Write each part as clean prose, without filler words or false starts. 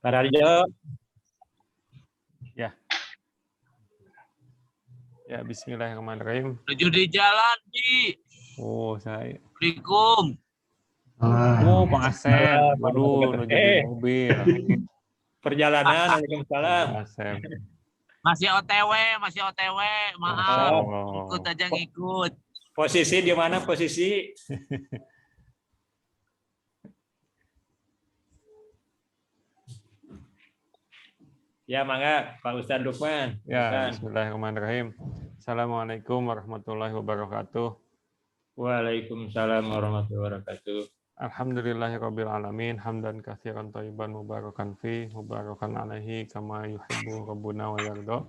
Pak Arjo. Ya. Ya, bismillahirrahmanirrahim. Menuju di jalan, Ji. Oh, saya. Assalamualaikum. Oh, Pak Asep. Waduh, menuju di mobil. Perjalanan, Waalaikumsalam. Pak Asep. Masih OTW. Maaf. Ikut aja ngikut. Posisi di mana posisi? Ya, mangga Pak Ustadz Lukman. Ya, bismillahirrahmanirrahim. Assalamualaikum warahmatullahi wabarakatuh. Waalaikumsalam warahmatullahi wabarakatuh. Alhamdulillahirabbil alamin, hamdan katsiran thayyiban mubarakan fi, mubarakan alaihi kama yuhibbu rabbuna wa yarda.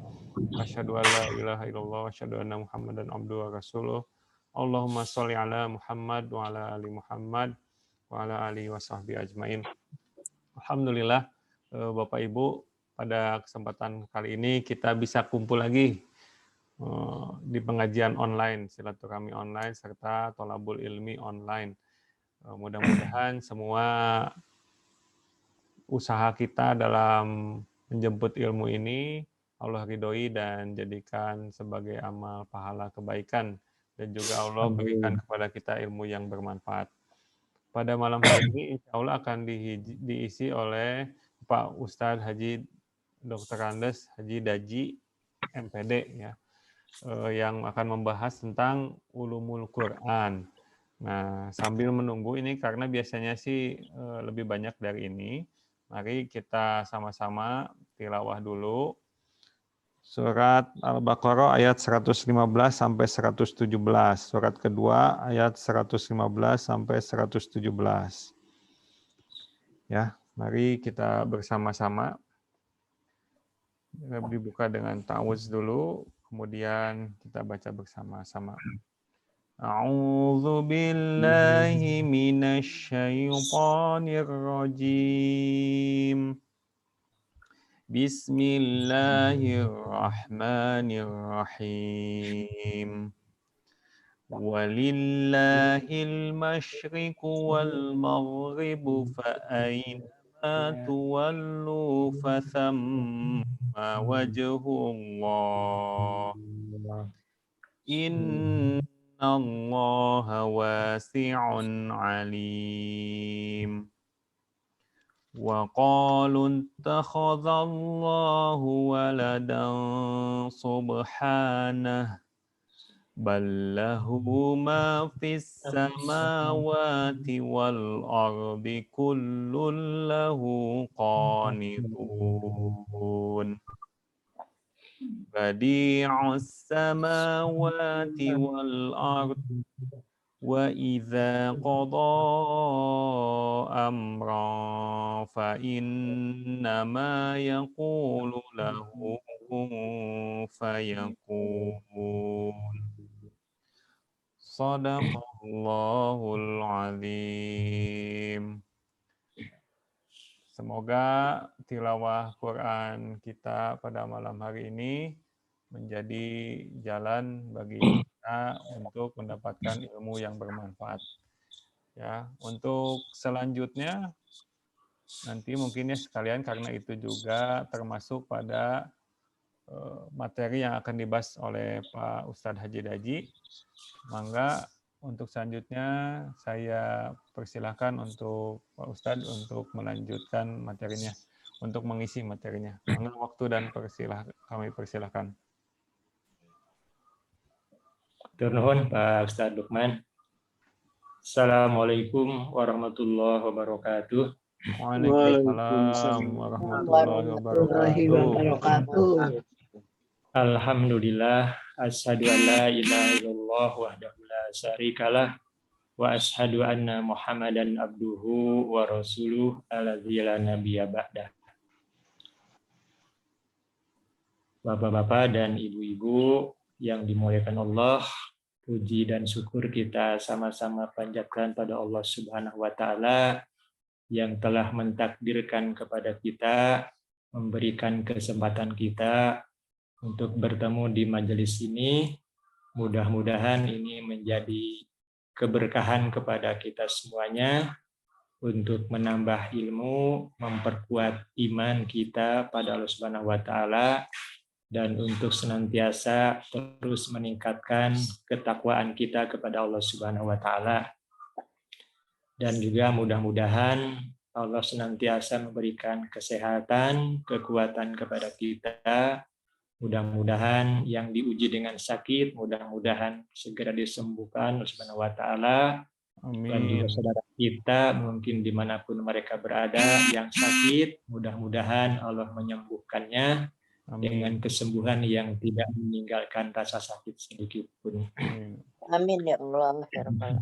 Asyhadu an la ilaha illallah wa asyhadu anna Muhammadan abduhu wa rasuluh. Allahumma sholli ala Muhammad wa ala ali Muhammad wa ala alihi wa sahbihi ajmain. Alhamdulillah, Bapak Ibu, pada kesempatan kali ini kita bisa kumpul lagi di pengajian online, silaturahmi online, serta tolabul ilmi online. Mudah-mudahan semua usaha kita dalam menjemput ilmu ini Allah ridhoi dan jadikan sebagai amal pahala kebaikan, dan juga Allah berikan kepada kita ilmu yang bermanfaat. Pada malam hari ini insya Allah akan diisi oleh Pak Ustadz Haji Dr. Andes Haji Daji MPD ya, yang akan membahas tentang ulumul Quran. Nah, sambil menunggu ini karena biasanya sih lebih banyak dari ini, mari kita sama-sama tilawah dulu surat Al-Baqarah ayat 115 sampai 117. Surat kedua ayat 115 sampai 117. Ya, mari kita bersama-sama. Dibuka dengan ta'awudz dulu, kemudian kita baca bersama-sama. A'udzu billahi minasy syaithanir rajim. Bismillahirrahmanirrahim. Walillahil masyriqu wal maghribu fa aina tuwallu fa thamma wajhullah. Innallaha wasi'un alim. Wa qalu ittakhadhallahu waladan subhanahu bal lahu ma fis samawati wal ardi kullun lahu qanitun. Badi'us samawati wal ardi wa idza qada amran fa innama yaqulu lahu kun fayakun. Shadaqallahul azim. Semoga tilawah Quran kita pada malam hari ini menjadi jalan bagi kita untuk mendapatkan ilmu yang bermanfaat. Ya, untuk selanjutnya nanti mungkin ya sekalian, karena itu juga termasuk pada materi yang akan dibahas oleh Pak Ustadz Haji Daji. Mangga untuk selanjutnya saya persilahkan untuk Pak Ustadz untuk melanjutkan materinya, untuk mengisi materinya. Mangga waktu dan kami persilahkan. Turnuhun Pak Ustadz Lukman. Assalamualaikum warahmatullahi wabarakatuh. Waalaikumsalam warahmatullahi wabarakatuh. Alhamdulillah, asyhadu an la ilaha illallah wahdahu la syarikalah wa asyhadu anna Muhammadan abduhu wa rasuluh alladzi la nabiyya ba'dah. Bapak-bapak dan ibu-ibu yang dimuliakan Allah, puji dan syukur kita sama-sama panjatkan pada Allah Subhanahu wa taala yang telah mentakdirkan kepada kita, memberikan kesempatan kita untuk bertemu di majelis ini. Mudah-mudahan ini menjadi keberkahan kepada kita semuanya, untuk menambah ilmu, memperkuat iman kita pada Allah Subhanahu wa taala, dan untuk senantiasa terus meningkatkan ketakwaan kita kepada Allah Subhanahu wa taala. Dan juga mudah-mudahan Allah senantiasa memberikan kesehatan, kekuatan kepada kita. Mudah-mudahan yang diuji dengan sakit, mudah-mudahan segera disembuhkan Allah Subhanahu wa taala. Dan juga Amin. saudara kita mungkin dimanapun mereka berada yang sakit, mudah-mudahan Allah menyembuhkannya dengan Amin. kesembuhan yang tidak meninggalkan rasa sakit sedikit pun. Amin. Amin ya Allah ya Rabbal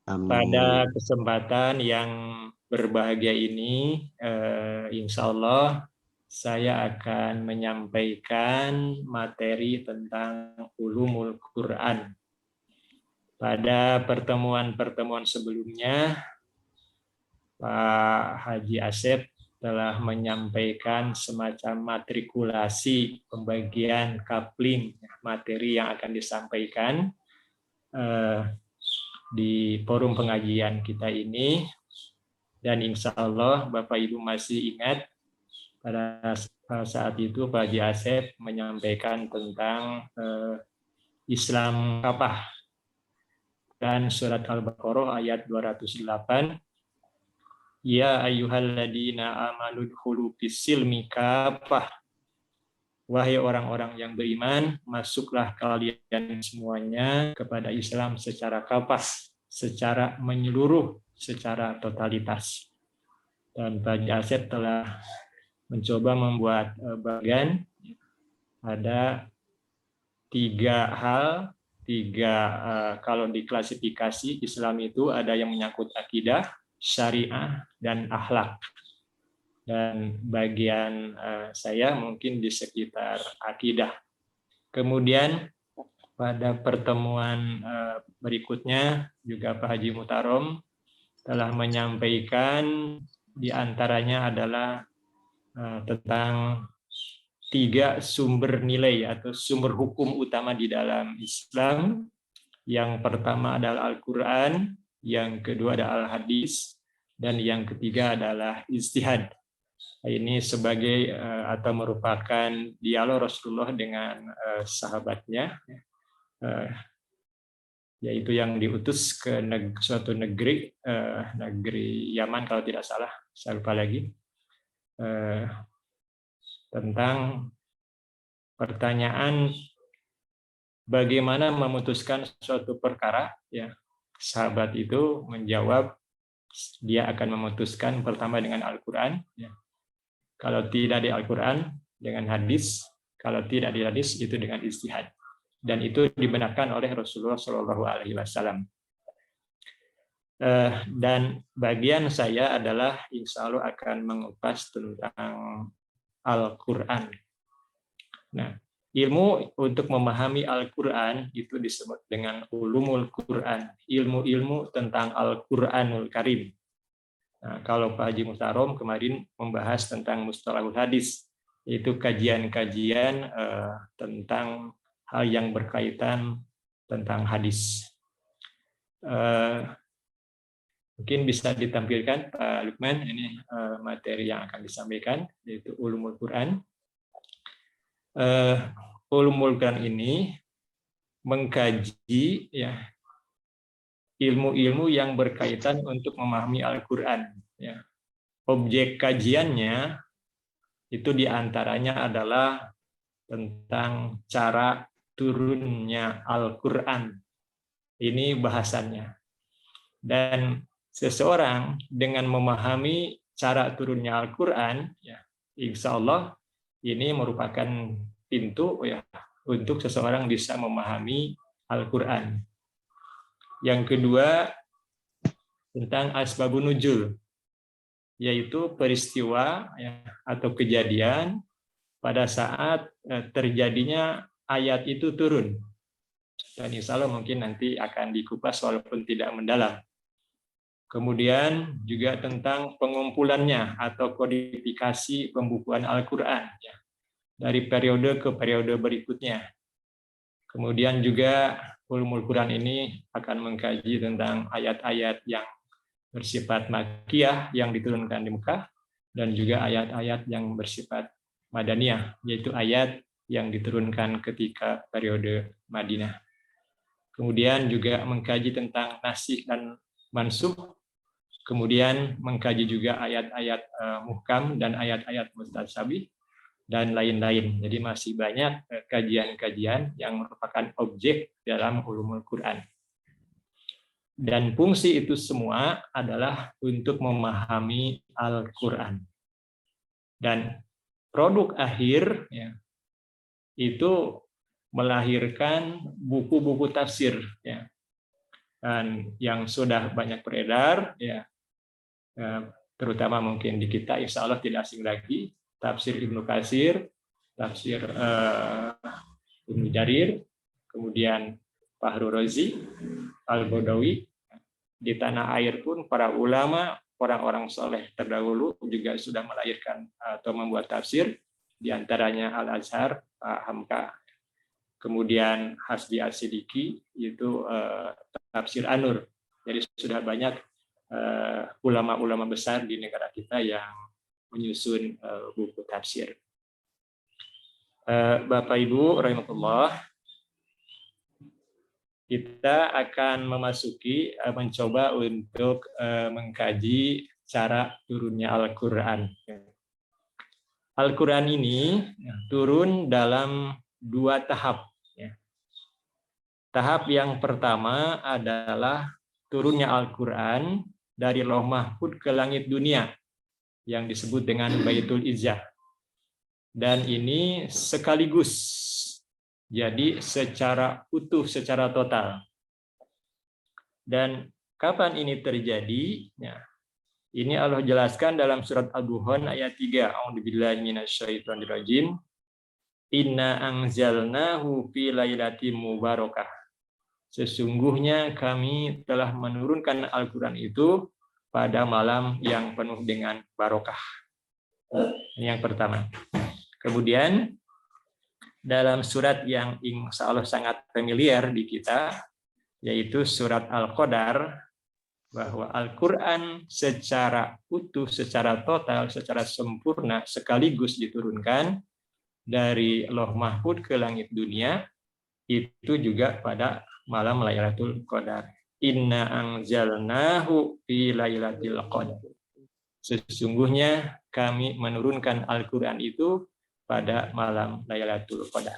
Alamin. Pada kesempatan yang berbahagia ini, insya Allah saya akan menyampaikan materi tentang ulumul Quran. Pada pertemuan-pertemuan sebelumnya, Pak Haji Asep telah menyampaikan semacam matrikulasi pembagian coupling materi yang akan disampaikan di forum pengajian kita ini. Dan insya Allah Bapak Ibu masih ingat pada saat itu Pak Haji Asep menyampaikan tentang Islam Kapah dan surat Al-Baqarah ayat 208. Ya ayyuhalladzina amanu dkhulu fis-silmi kafah. Wahai orang-orang yang beriman, masuklah kalian semuanya kepada Islam secara kafah, secara menyeluruh, secara totalitas. Dan Pak Asep telah mencoba membuat bagian, ada 3 hal. Kalau diklasifikasi Islam itu ada yang menyangkut akidah, syariah, dan akhlak. Dan bagian saya mungkin di sekitar akidah. Kemudian pada pertemuan berikutnya juga Pak Haji Mutarom telah menyampaikan diantaranya adalah tentang 3 sumber nilai atau sumber hukum utama di dalam Islam. Yang pertama adalah Al-Quran, yang kedua adalah Al-Hadis, dan yang ketiga adalah ijtihad. Ini sebagai atau merupakan dialog Rasulullah dengan sahabatnya, yaitu yang diutus ke suatu negeri, negeri Yaman kalau tidak salah, saya lupa lagi, tentang pertanyaan bagaimana memutuskan suatu perkara. Ya, sahabat itu menjawab dia akan memutuskan pertama dengan Al-Quran. Ya. Kalau tidak di Al-Quran dengan hadis, kalau tidak di hadis itu dengan ijtihad. Dan itu dibenarkan oleh Rasulullah SAW. Dan bagian saya adalah insya Allah akan mengupas tentang Al-Quran. Nah, ilmu untuk memahami Al-Quran itu disebut dengan ulumul Quran, ilmu-ilmu tentang Al-Quranul Karim. Nah, kalau Pak Haji Mustarom kemarin membahas tentang mustalahul hadis, itu kajian-kajian tentang hal yang berkaitan tentang hadis. Mungkin bisa ditampilkan Pak Lukman, ini materi yang akan disampaikan, yaitu ulumul Quran. Ulumul Quran ini mengkaji ya ilmu-ilmu yang berkaitan untuk memahami Al-Quran. Ya. Objek kajiannya itu diantaranya adalah tentang cara turunnya Al-Quran. Ini bahasannya. Dan seseorang dengan memahami cara turunnya Al-Quran, ya, insya Allah ini merupakan pintu ya untuk seseorang bisa memahami Al-Quran. Yang kedua, tentang asbabun nuzul, yaitu peristiwa ya, atau kejadian pada saat terjadinya ayat itu turun. Dan insya Allah mungkin nanti akan dikupas walaupun tidak mendalam. Kemudian juga tentang pengumpulannya atau kodifikasi pembukuan Al-Quran ya, dari periode ke periode berikutnya. Kemudian juga ulumul Quran ini akan mengkaji tentang ayat-ayat yang bersifat Makkiyah yang diturunkan di Mekah, dan juga ayat-ayat yang bersifat Madaniyah, yaitu ayat yang diturunkan ketika periode Madinah. Kemudian juga mengkaji tentang nasikh dan mansukh, kemudian mengkaji juga ayat-ayat muhkam dan ayat-ayat mustatsabih, dan lain-lain. Jadi masih banyak kajian-kajian yang merupakan objek dalam ulumul Quran. Dan fungsi itu semua adalah untuk memahami Al-Quran. Dan produk akhir ya, itu melahirkan buku-buku tafsir ya. Dan yang sudah banyak beredar ya, terutama mungkin di kita insya Allah tidak asing lagi, tafsir Ibnu Katsir, tafsir Ibnu Jarir, kemudian Fahru Razi, Al-Badawi. Di tanah air pun para ulama, orang-orang soleh terdahulu juga sudah melahirkan atau membuat tafsir, di antaranya Al-Azhar, Pak Hamka, kemudian Hasbi As-Siddiqi, itu tafsir An-Nur. Jadi sudah banyak ulama-ulama besar di negara kita yang menyusun buku tafsir. Bapak Ibu rahimakumullah, kita akan memasuki mencoba untuk mengkaji cara turunnya Al-Quran. Al-Quran ini turun dalam 2 tahap. Tahap yang pertama adalah turunnya Al-Quran dari Lauh Mahfudz ke langit dunia, yang disebut dengan Baitul Izzah. Dan ini sekaligus, jadi secara utuh, secara total. Dan kapan ini terjadi? Ya, ini Allah jelaskan dalam surat Ad-Duhan ayat 3. A'udzubillahi minasyaitonirrajim. Inna anzalnahu fi lailatin mubarakah. Sesungguhnya kami telah menurunkan Al-Quran itu pada malam yang penuh dengan barokah. Ini yang pertama. Kemudian dalam surat yang insya Allah sangat familiar di kita, yaitu surat Al-Qadar, bahwa Al-Quran secara utuh, secara total, secara sempurna, sekaligus diturunkan dari Lauh Mahfudz ke langit dunia, itu juga pada malam Lailatul Qadar. Inna anzalnahu fi lailatul qadar. Sesungguhnya kami menurunkan Al-Quran itu pada malam Lailatul Qadar.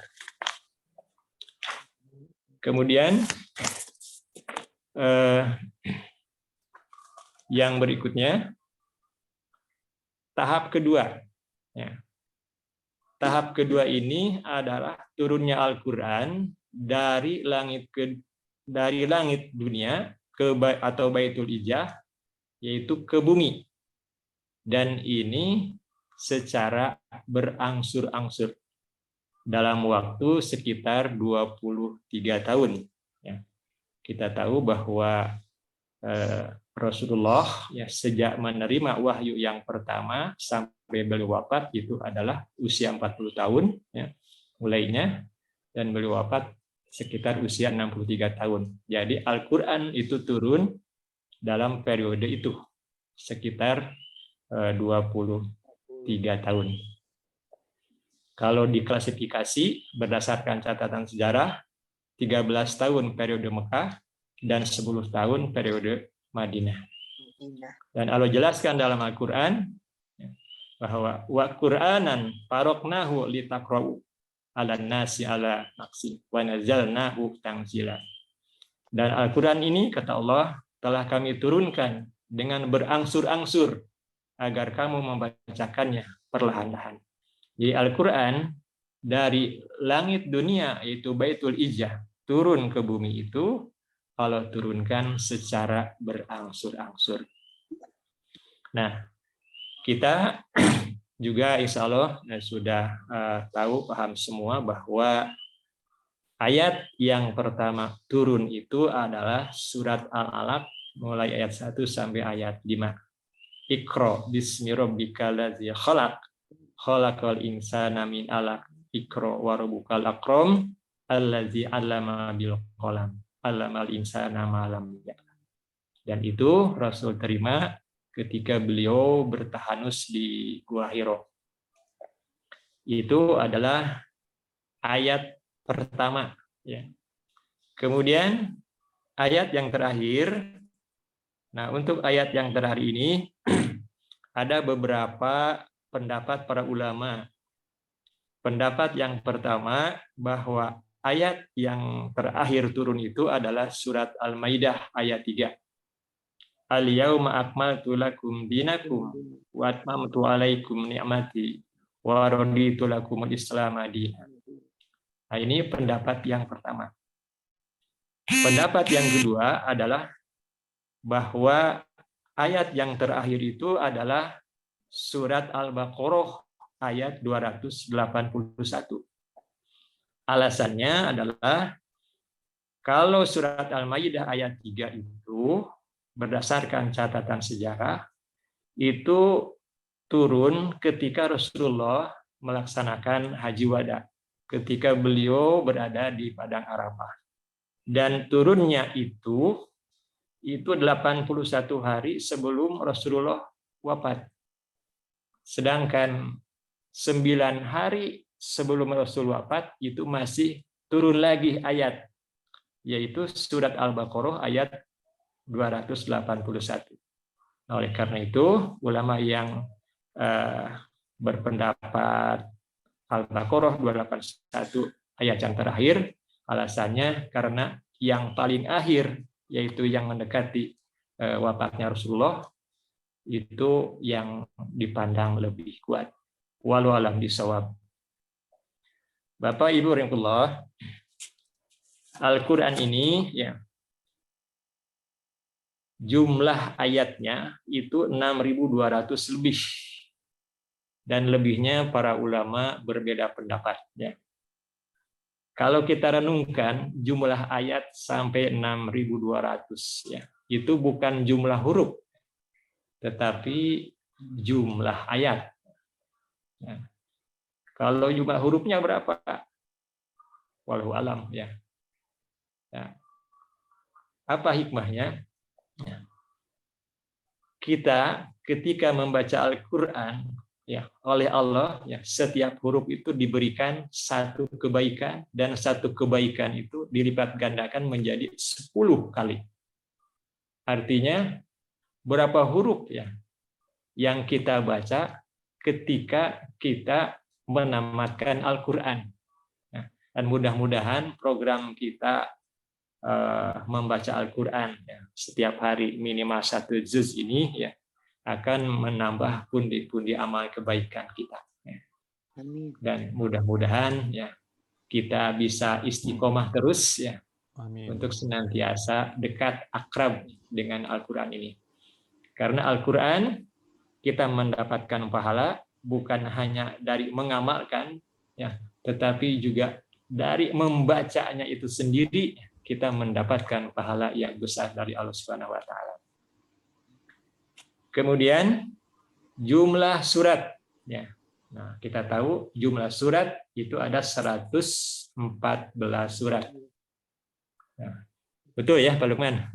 Kemudian yang berikutnya, tahap kedua. Ya. Tahap kedua ini adalah turunnya Al-Quran dari langit dunia atau Baitul Izzah, yaitu ke bumi. Dan ini secara berangsur-angsur dalam waktu sekitar 23 tahun. Ya. Kita tahu bahwa Rasulullah ya, sejak menerima wahyu yang pertama sampai beliau wafat itu adalah usia 40 tahun ya, mulainya, dan beliau wafat sekitar usia 63 tahun. Jadi Al-Quran itu turun dalam periode itu sekitar 23 tahun. Kalau diklasifikasi berdasarkan catatan sejarah, 13 tahun periode Mekah dan 10 tahun periode Madinah. Dan Allah jelaskan dalam Al-Quran bahwa wa Qur'anan faraqnahu litaqra'u 'alan nasi 'ala naqsi wa nazzalnahu tanzila. Dan Al-Quran ini, kata Allah, telah kami turunkan dengan berangsur-angsur agar kamu membacakannya perlahan-lahan. Jadi Al-Quran dari langit dunia, yaitu Baitul Izzah, turun ke bumi itu Allah turunkan secara berangsur-angsur. Nah, kita juga insya Allah sudah tahu, paham semua bahwa ayat yang pertama turun itu adalah surat Al-Alaq mulai ayat 1 sampai ayat 5. Iqra bismi rabbikal ladzi khalaq, khalaqal insana min 'alaq, iqra wa rabbukal akram, allazi 'allama bil qalam, 'allamal insana ma lam ya'lam. Dan itu Rasul terima ketika beliau bertahanus di Gua Hiro. Itu adalah ayat pertama. Ya. Kemudian ayat yang terakhir. Nah, untuk ayat yang terakhir ini ada beberapa pendapat para ulama. Pendapat yang pertama bahwa ayat yang terakhir turun itu adalah surat Al-Maidah ayat 3. Al-yauma akmaltu lakum dinakum wa atmamtu alaikum ni'mati wa raditu lakumul Islam dinan. Nah, ini pendapat yang pertama. Pendapat yang kedua adalah bahwa ayat yang terakhir itu adalah surat Al-Baqarah ayat 281. Alasannya adalah kalau surat Al-Maidah ayat 3 itu berdasarkan catatan sejarah itu turun ketika Rasulullah melaksanakan haji wada, ketika beliau berada di Padang Arafah. Dan turunnya itu 81 hari sebelum Rasulullah wafat. Sedangkan 9 hari sebelum Rasul wafat itu masih turun lagi ayat, yaitu surat Al-Baqarah ayat 281. Nah, oleh karena itu, ulama yang berpendapat Al-Baqarah 281 ayat yang terakhir, alasannya karena yang paling akhir, yaitu yang mendekati wafatnya Rasulullah, itu yang dipandang lebih kuat. Walau alam bisawab. Bapak Ibu rahimahullah, Al-Quran ini ya, jumlah ayatnya itu 6.200 lebih. Dan lebihnya para ulama berbeda pendapat. Ya. Kalau kita renungkan jumlah ayat sampai 6.200, ya, itu bukan jumlah huruf, tetapi jumlah ayat. Ya. Kalau jumlah hurufnya berapa? Wallahu alam. Ya. Ya. Apa hikmahnya? Ya. Kita ketika membaca Al-Quran, ya, oleh Allah, ya, setiap huruf itu diberikan satu kebaikan, dan satu kebaikan itu dilipat gandakan menjadi 10 kali. Artinya berapa huruf ya yang kita baca ketika kita menamatkan Al-Quran. Dan mudah-mudahan program kita membaca Al-Quran ya, setiap hari minimal 1 juz ini ya, akan menambah pundi-pundi amal kebaikan kita. Amin. Dan mudah-mudahan ya kita bisa istiqomah terus ya. Amin. Untuk senantiasa dekat akrab dengan Al-Quran ini. Karena Al-Quran kita mendapatkan pahala bukan hanya dari mengamalkan ya, tetapi juga dari membacanya itu sendiri kita mendapatkan pahala yang besar dari Allah Subhanahu wa taala. Kemudian jumlah surat ya. Nah, kita tahu jumlah surat itu ada 114 surat. Nah, betul ya Pak Lukman?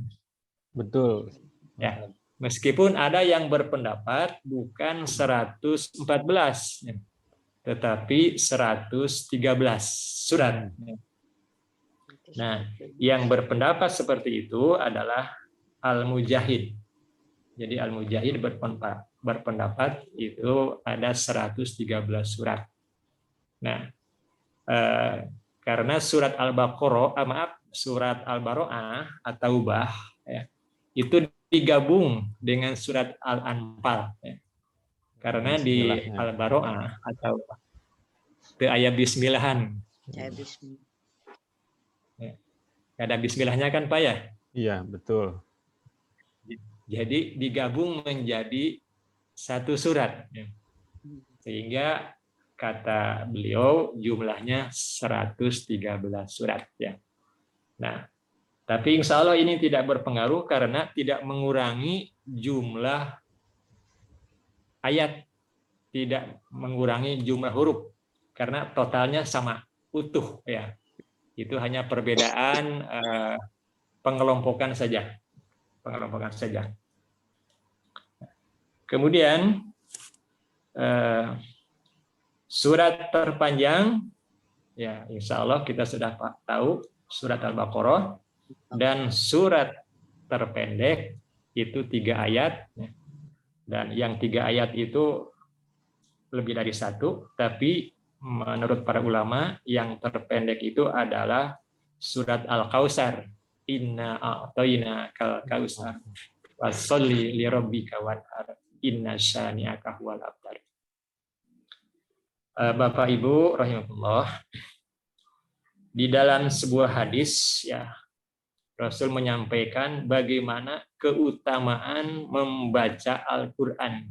Betul. Ya. Meskipun ada yang berpendapat bukan 114 ya, tetapi 113 surat. Nah, yang berpendapat seperti itu adalah Al-Mujahid. Jadi Al-Mujahid berpendapat itu ada 113 surat. Nah, karena surat Al-Baqarah, surat Al-Baro'ah atau Taubah ya, itu digabung dengan surat Al-Anfal ya. Karena di Al-Baro'ah atau ayat bismillahan. Ya, bismillah. Ada bismillahnya kan Pak ya? Iya, betul. Jadi digabung menjadi satu surat. Sehingga kata beliau jumlahnya 113 surat. Ya. Nah, tapi insya Allah ini tidak berpengaruh karena tidak mengurangi jumlah ayat, tidak mengurangi jumlah huruf, karena totalnya sama, utuh. Ya. Itu hanya perbedaan pengelompokan saja. pengelompokan saja. Kemudian surat terpanjang, ya insya Allah kita sudah tahu surat Al-Baqarah, dan surat terpendek itu 3 ayat, dan yang 3 ayat itu lebih dari 1, tapi menurut para ulama yang terpendek itu adalah surat Al-Kautsar, inna a'tayna kal kautsar washolli li rabbika wanhar inna syani'aka huwal abtar. Bapak Ibu rahimakumullah, di dalam sebuah hadis ya Rasul menyampaikan bagaimana keutamaan membaca Al-Qur'an,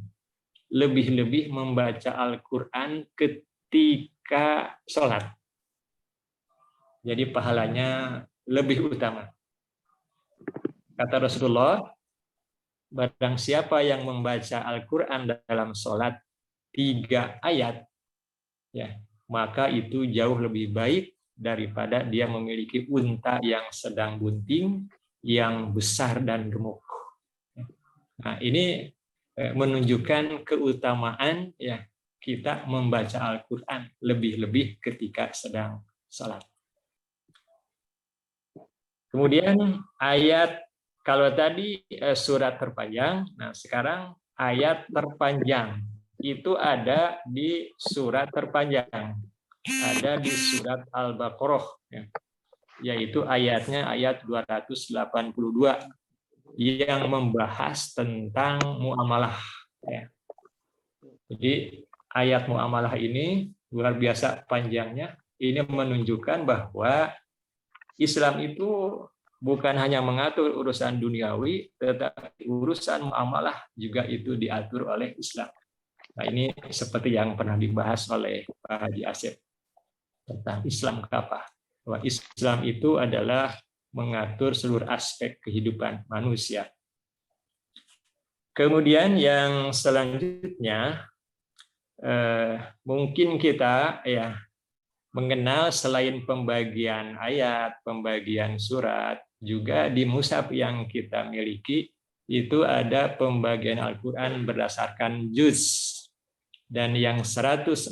lebih-lebih membaca Al-Qur'an ketika sholat. Jadi pahalanya lebih utama. Kata Rasulullah, barang siapa yang membaca Al-Qur'an dalam sholat 3 ayat, ya, maka itu jauh lebih baik daripada dia memiliki unta yang sedang bunting, yang besar dan gemuk. Nah, ini menunjukkan keutamaan ya kita membaca Al-Qur'an lebih-lebih ketika sedang sholat. Kemudian ayat, kalau tadi surat terpanjang, nah sekarang ayat terpanjang itu ada di surat terpanjang, ada di surat Al-Baqarah, ya, yaitu ayatnya ayat 282 yang membahas tentang muamalah. Ya. Jadi ayat muamalah ini luar biasa panjangnya. Ini menunjukkan bahwa Islam itu bukan hanya mengatur urusan duniawi, tetapi urusan muamalah juga itu diatur oleh Islam. Nah, ini seperti yang pernah dibahas oleh Pak Haji Asep tentang Islam apa. Bahwa Islam itu adalah mengatur seluruh aspek kehidupan manusia. Kemudian yang selanjutnya, mungkin kita ya mengenal selain pembagian ayat, pembagian surat, juga di mushaf yang kita miliki itu ada pembagian Al-Qur'an berdasarkan juz. Dan yang 114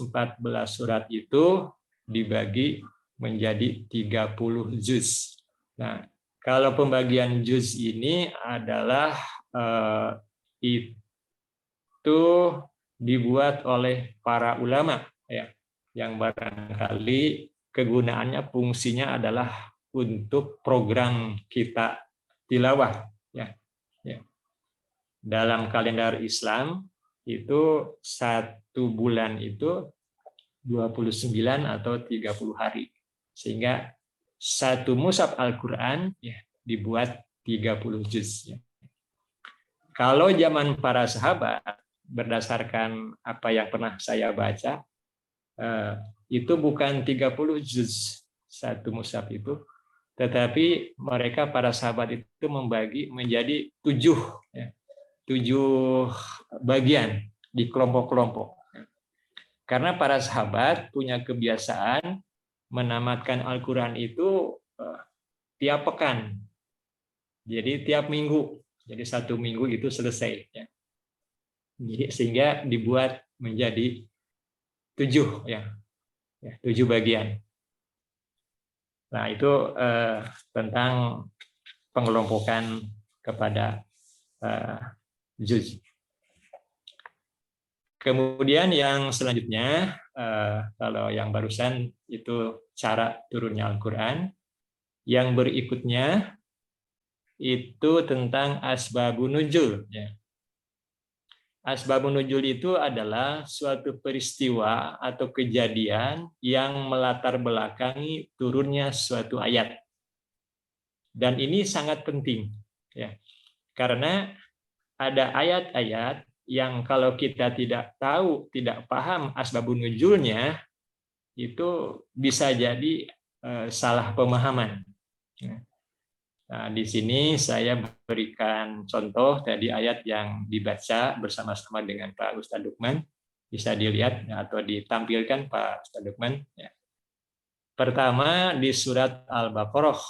surat itu dibagi menjadi 30 juz. Nah, kalau pembagian juz ini adalah itu dibuat oleh para ulama ya, yang barangkali kegunaannya fungsinya adalah untuk program kita tilawah ya. Dalam kalender Islam itu 1 bulan itu 29 atau 30 hari. Sehingga 1 mushaf Al-Qur'an ya dibuat 30 juz ya. Kalau zaman para sahabat, berdasarkan apa yang pernah saya baca, itu bukan 30 juz 1 mushaf itu, tetapi mereka para sahabat itu membagi menjadi 7 bagian di kelompok-kelompok. Karena para sahabat punya kebiasaan menamatkan Al-Qur'an itu tiap pekan. Jadi tiap minggu. Jadi 1 minggu itu selesai. Ya. Jadi, sehingga dibuat menjadi 7 ya, 7 bagian. Nah itu tentang pengelompokan kepada juz. Kemudian yang selanjutnya, kalau yang barusan itu cara turunnya Al-Qur'an, yang berikutnya itu tentang asbabun nuzul. Ya. Asbabun nuzul itu adalah suatu peristiwa atau kejadian yang melatar belakangi turunnya suatu ayat. Dan ini sangat penting, ya, karena ada ayat-ayat yang kalau kita tidak tahu, tidak paham asbabun nuzulnya, itu bisa jadi salah pemahaman. Nah, di sini saya berikan contoh tadi ayat yang dibaca bersama-sama dengan Pak Ustadz Lukman. Bisa dilihat atau ditampilkan Pak Ustadz Lukman. Pertama di surat Al-Baqarah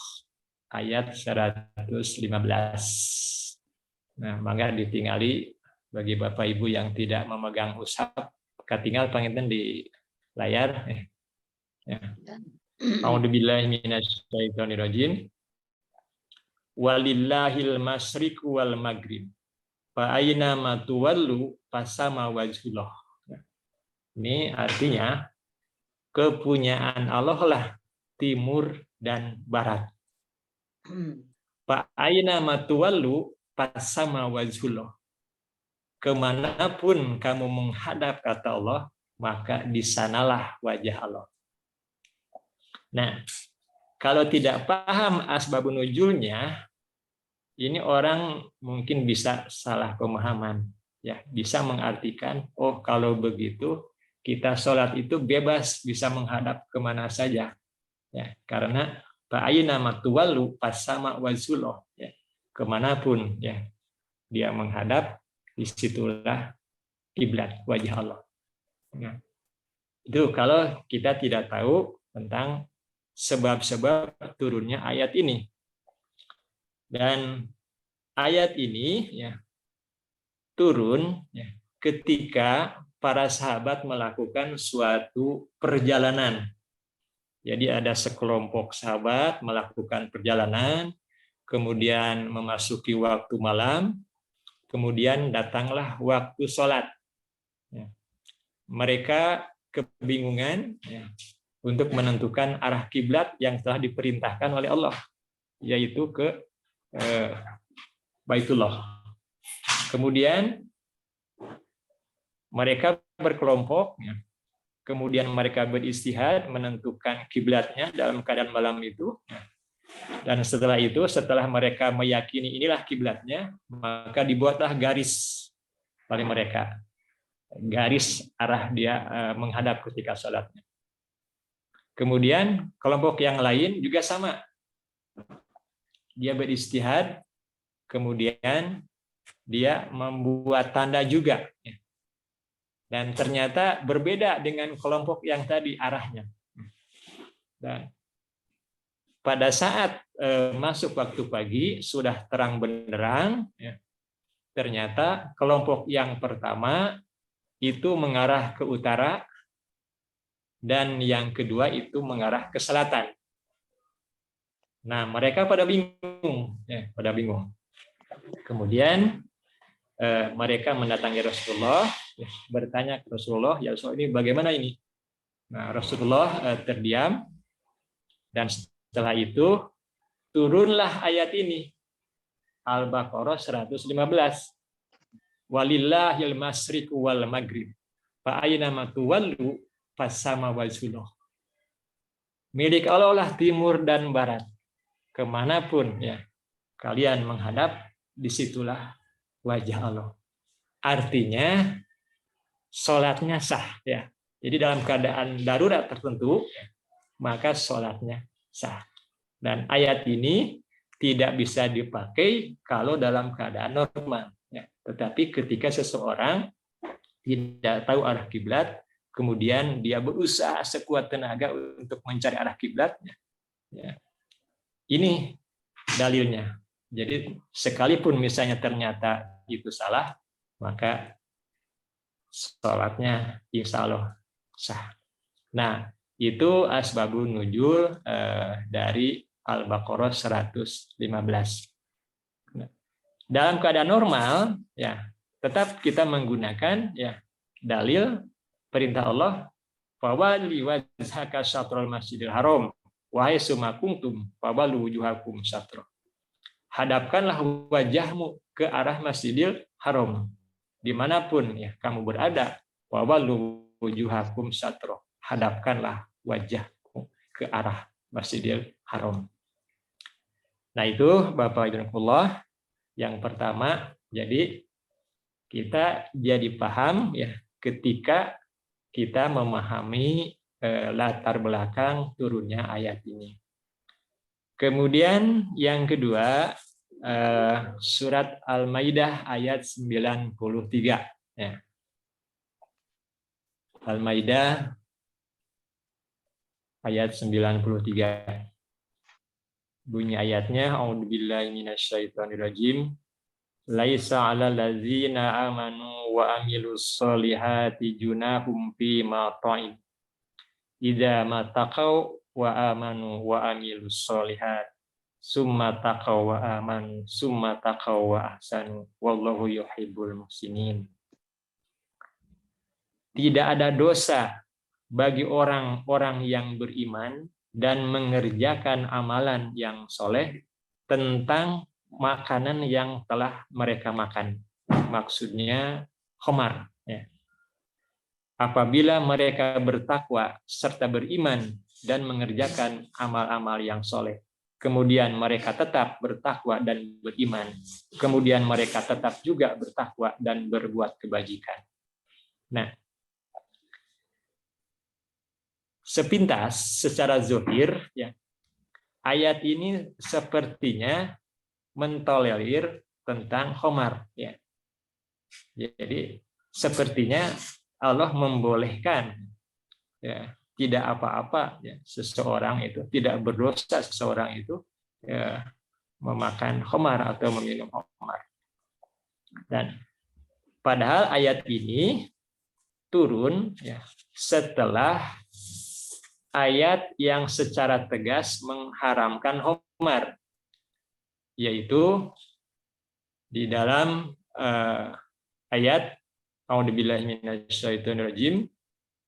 ayat 115. Nah, mangga ditingali bagi Bapak Ibu yang tidak memegang mushaf, katinggal panginten di layar. Ya. A'udzubillahi minasyaitonirrajim. Walillahil masyriq wal maghrib. Fa aina ma tuwallu fasama wajhullah. Ini artinya kepunyaan Allah lah timur dan barat. Fa aina ma tuwallu fasama wajhullah. Kemanapun kamu menghadap kata Allah, maka di sanalah wajah Allah. Nah, kalau tidak paham asbabun nuzulnya, ini orang mungkin bisa salah pemahaman, ya, bisa mengartikan, oh kalau begitu kita sholat itu bebas bisa menghadap kemana saja, ya, karena fa'ayna matuwallu fasama wajhullah, ya, kemanapun ya dia menghadap, disitulah kiblat wajah Allah. Nah, itu kalau kita tidak tahu tentang sebab-sebab turunnya ayat ini. Dan ayat ini ya turun ya, ketika para sahabat melakukan suatu perjalanan. Jadi ada sekelompok sahabat melakukan perjalanan, kemudian memasuki waktu malam, kemudian datanglah waktu sholat. Ya. Mereka kebingungan ya, untuk menentukan arah kiblat yang telah diperintahkan oleh Allah, yaitu ke Baitullah. Kemudian mereka berkelompok, ya. Kemudian mereka beristihad menentukan kiblatnya dalam keadaan malam itu. Ya. Dan setelah itu, setelah mereka meyakini inilah kiblatnya, maka dibuatlah garis oleh mereka, garis arah dia menghadap ketika sholatnya. Kemudian kelompok yang lain juga sama. Dia beristihad, kemudian dia membuat tanda juga. Dan ternyata berbeda dengan kelompok yang tadi arahnya. Dan pada saat masuk waktu pagi, sudah terang benderang, ternyata kelompok yang pertama itu mengarah ke utara, dan yang kedua itu mengarah ke selatan. Nah, mereka pada bingung, pada bingung. Kemudian mereka mendatangi Rasulullah, bertanya ke Rasulullah, ya Rasulullah, ini bagaimana ini? Nah, Rasulullah terdiam, dan setelah itu turunlah ayat ini, Al-Baqarah 115. Walillahil masyriq wal maghrib. Fa aina ma tuwallu fasama wajhullah. Milik Allah lah timur dan barat. Kemanapun ya kalian menghadap, disitulah wajah Allah. Artinya sholatnya sah ya. Jadi dalam keadaan darurat tertentu, maka sholatnya sah. Dan ayat ini tidak bisa dipakai kalau dalam keadaan normal. Ya. Tetapi ketika seseorang tidak tahu arah kiblat, kemudian dia berusaha sekuat tenaga untuk mencari arah kiblatnya, ya, ini dalilnya. Jadi sekalipun misalnya ternyata itu salah, maka sholatnya insya Allah sah. Nah, itu asbabun nuzul dari Al-Baqarah 115. Dalam keadaan normal, ya tetap kita menggunakan ya dalil perintah Allah, fawalli wajhaka syatrul masjidil haram wa haitsu ma kuntum fawallu wujuhakum syatra. Hadapkanlah wajahmu ke arah Masjidil Haram dimanapun ya kamu berada, fawallu wujuhakum syatra. Hadapkanlah wajahmu ke arah Masjidil Haram. Nah, itu Bapak Ibu yang pertama, jadi kita jadi paham ya ketika kita memahami latar belakang turunnya ayat ini. Kemudian yang kedua, surat Al-Maidah ayat 93. Ya. Al-Maidah ayat 93. Bunyi ayatnya, A'udzubillahi minasyaitonirrajim. laisa 'alal ladzina amanu wa amilus solihati junahum fi ma ta'im idza mattaqau wa amanu wa amilus solihat summa taqaw wa amanu summa taqaw wa ahsanu wallahu yuhibbul muhsinin. Tidak ada dosa bagi orang-orang yang beriman dan mengerjakan amalan yang soleh tentang makanan yang telah mereka makan. Maksudnya khamar. Ya. Apabila mereka bertakwa serta beriman dan mengerjakan amal-amal yang soleh, kemudian mereka tetap bertakwa dan beriman, kemudian mereka tetap juga bertakwa dan berbuat kebajikan. Nah, sepintas secara zahir, ya, ayat ini sepertinya mentolerir tentang khamar. Ya. Jadi sepertinya Allah membolehkan, ya, tidak apa-apa, ya, seseorang itu tidak berdosa seseorang itu, ya, memakan khamar atau meminum khamar. Dan padahal ayat ini turun, ya, setelah ayat yang secara tegas mengharamkan khamar, yaitu di dalam ayat A'udzubillahi minasyaitonirrajim,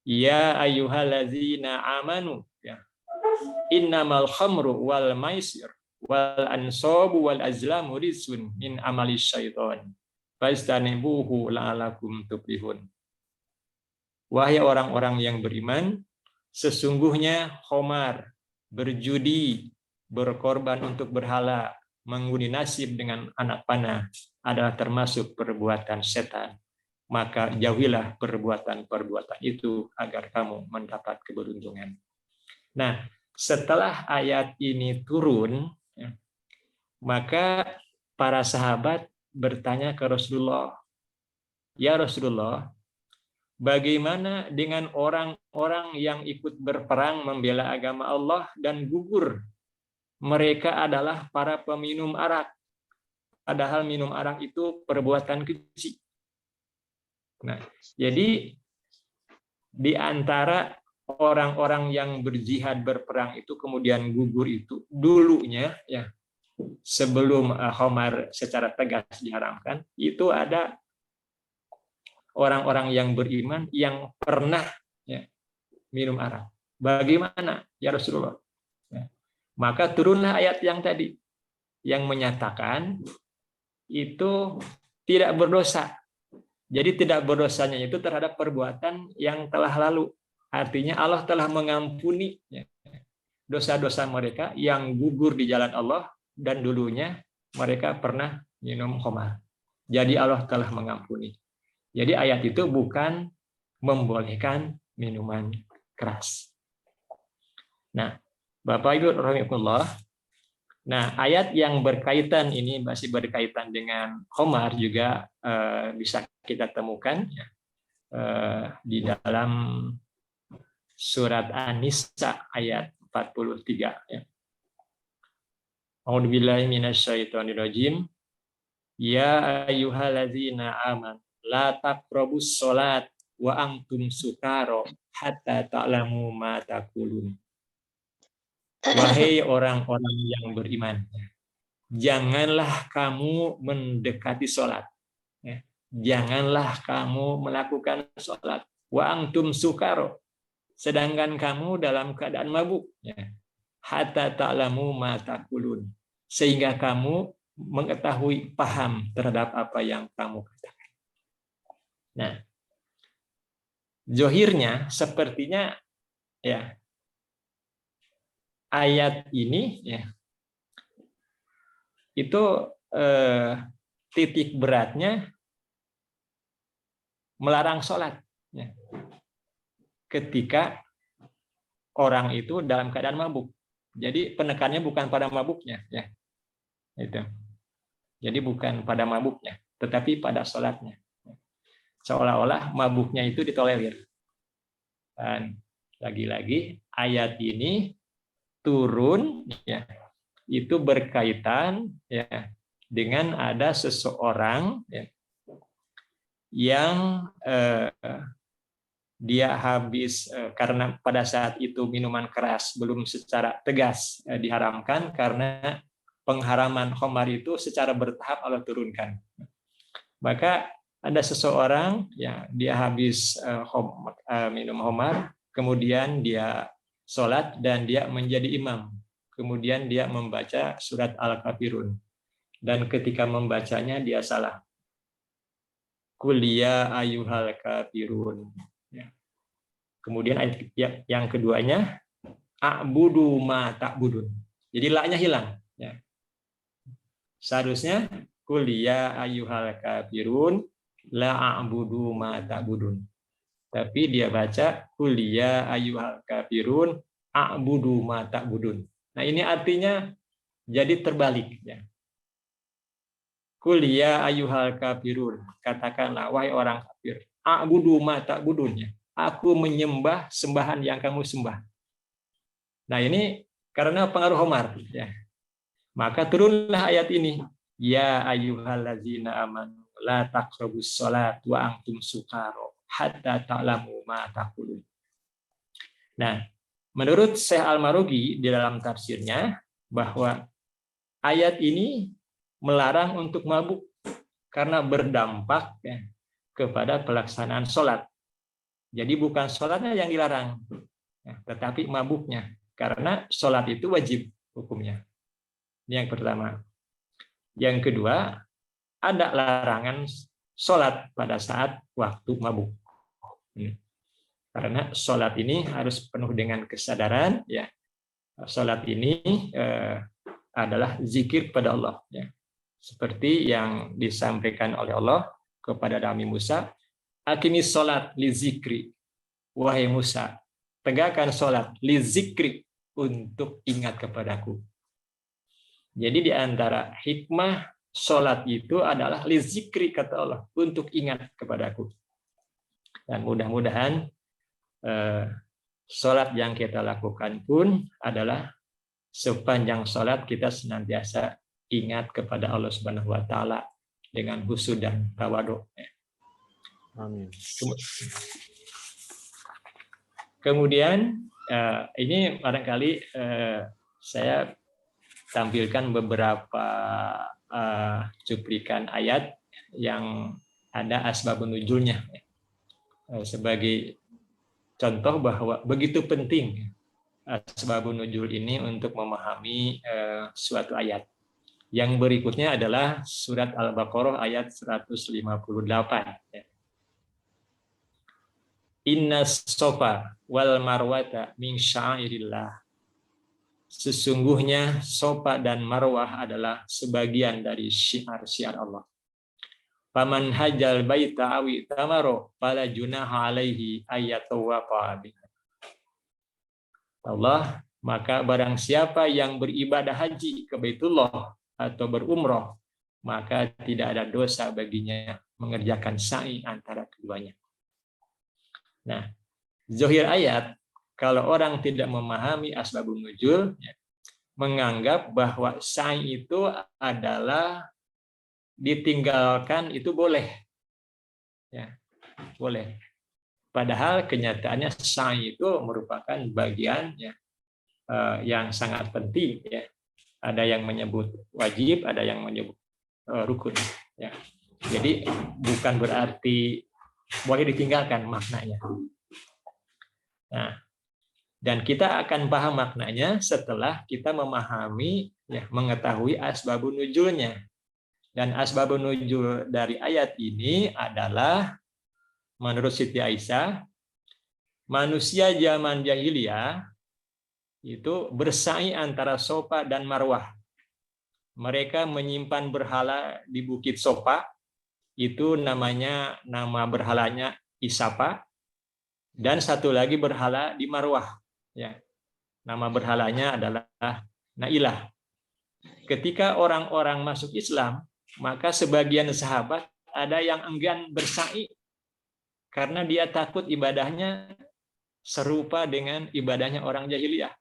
ya ayyuhallazina amanu, ya, innamal khamru wal maisir wal ansabu wal azlamu rizqun min amali syaiton fastanibuhu la'alakum tuflihun. Wahai orang-orang yang beriman, sesungguhnya khamar, berjudi, berkorban untuk berhala, mengundi nasib dengan anak panah adalah termasuk perbuatan setan. Maka jauhilah perbuatan-perbuatan itu agar kamu mendapat keberuntungan. Nah, setelah ayat ini turun, ya, maka para sahabat bertanya ke Rasulullah, ya Rasulullah, bagaimana dengan orang-orang yang ikut berperang membela agama Allah dan gugur? Mereka adalah para peminum arak. Padahal minum arak itu perbuatan keji. Nah, jadi di antara orang-orang yang berjihad berperang itu kemudian gugur itu dulunya, ya, sebelum khamar secara tegas diharamkan, itu ada orang-orang yang beriman yang pernah, ya, minum arak. Bagaimana ya Rasulullah? Ya. Maka turunlah ayat yang tadi yang menyatakan itu tidak berdosa. Jadi tidak berdosanya itu terhadap perbuatan yang telah lalu. Artinya Allah telah mengampuni, ya, dosa-dosa mereka yang gugur di jalan Allah dan dulunya mereka pernah minum khamar. Jadi Allah telah mengampuni. Jadi ayat itu bukan membolehkan minuman keras. Nah, Bapak Ibu rahimakumullah. Nah, ayat yang berkaitan ini masih berkaitan dengan khamar juga bisa kita temukan, ya, di dalam surat An-Nisa ayat 43. Ya. A'udzubillahi minasyaitonirrajim. Ya ayyuhallazina amanu la taqrabus sholat wa antum sukara hatta ta'lamu ma taqulun. Wahai orang-orang yang beriman, janganlah kamu mendekati sholat. Janganlah kamu melakukan sholat. Wa antum sukaro. Sedangkan kamu dalam keadaan mabuk. Hatta ta'lamu ma taqulun. Sehingga kamu mengetahui, paham terhadap apa yang kamu katakan. Nah, zohirnya sepertinya, ya, ayat ini, ya, itu titik beratnya melarang sholat, ya, ketika orang itu dalam keadaan mabuk. Jadi penekannya bukan pada mabuknya, ya, itu. Jadi bukan pada mabuknya, tetapi pada sholatnya. Seolah-olah mabuknya itu ditolerir. Dan lagi-lagi ayat ini turun, ya, itu berkaitan, ya, dengan ada seseorang ya, yang dia habis karena pada saat itu minuman keras belum secara tegas diharamkan, karena pengharaman khamar itu secara bertahap Allah turunkan. Maka ada seseorang ya, dia habis minum khamar, kemudian dia sholat dan dia menjadi imam. Kemudian dia membaca surat Al-Kafirun. Dan ketika membacanya dia salah. Kuliah ayyuhal kafirun. Ya. Kemudian ayat yang keduanya, a'budu ma ta'budun. Jadi la-nya hilang. Ya. Seharusnya kuliah ayyuhal kafirun la a'budu ma ta'budun. Tapi dia baca kuliah ayyuhal kafirun a'budu ma ta'budun. Nah, ini artinya jadi terbalik ya. Kuliah ayyuhal kafirun, katakanlah wahai orang kafir, a'budu ma ta'budun, aku menyembah sembahan yang kamu sembah. Nah, ini karena pengaruh khamar ya. Maka turunlah ayat ini, ya ayyuhallazina amanu la taqrabus shalat wa antum sukara hatta ta'lamu ma taqulun. Nah, menurut Syekh Al-Marugi di dalam tafsirnya bahwa ayat ini melarang untuk mabuk karena berdampak ya, kepada pelaksanaan sholat. Jadi bukan sholatnya yang dilarang, ya, tetapi mabuknya. Karena sholat itu wajib hukumnya. Ini yang pertama. Yang kedua, ada larangan sholat pada saat waktu mabuk. Karena sholat ini harus penuh dengan kesadaran. Ya, sholat ini adalah zikir pada Allah. Ya. Seperti yang disampaikan oleh Allah kepada Nabi Musa, aqimis sholat li zikri, wahai Musa, tegakkan sholat li zikri, untuk ingat kepadaku. Jadi di antara hikmah sholat itu adalah li zikri, kata Allah, untuk ingat kepadaku. Dan mudah-mudahan sholat yang kita lakukan pun adalah sepanjang sholat kita senantiasa ingat kepada Allah Subhanahu wa taala dengan khusyuk dan tawadhu. Amin. Kemudian ini barangkali saya tampilkan beberapa cuplikan ayat yang ada asbabun nuzulnya sebagai contoh bahwa begitu penting asbabun nuzul ini untuk memahami suatu ayat. Yang berikutnya adalah surat Al-Baqarah ayat 158. Inna sofa wal marwata min syairillah. Sesungguhnya sofa dan marwah adalah sebagian dari syiar-syiar Allah. Faman hajjal baita awi tamaro fala junaha alaihi ayatawafa biha. Allah, maka barang siapa yang beribadah haji ke Baitullah atau berumroh, maka tidak ada dosa baginya mengerjakan sa'i antara keduanya. Nah, zahir ayat, kalau orang tidak memahami asbabun nuzul, menganggap bahwa sa'i itu adalah ditinggalkan, itu boleh. Ya, boleh. Padahal kenyataannya sa'i itu merupakan bagian yang sangat penting. Ya. Ada yang menyebut wajib, ada yang menyebut rukun. Ya. Jadi bukan berarti boleh ditinggalkan maknanya. Nah, dan kita akan paham maknanya setelah kita memahami, ya, mengetahui asbabun nuzulnya. Dan asbabun nuzul dari ayat ini adalah menurut Siti Aisyah, manusia zaman jahiliyah itu bersa'i antara Sofa dan Marwah. Mereka menyimpan berhala di Bukit Sofa, itu nama berhalanya Isapa, dan satu lagi berhala di Marwah. Ya. Nama berhalanya adalah Nailah. Ketika orang-orang masuk Islam, maka sebagian sahabat ada yang enggan bersa'i karena dia takut ibadahnya serupa dengan ibadahnya orang jahiliyah.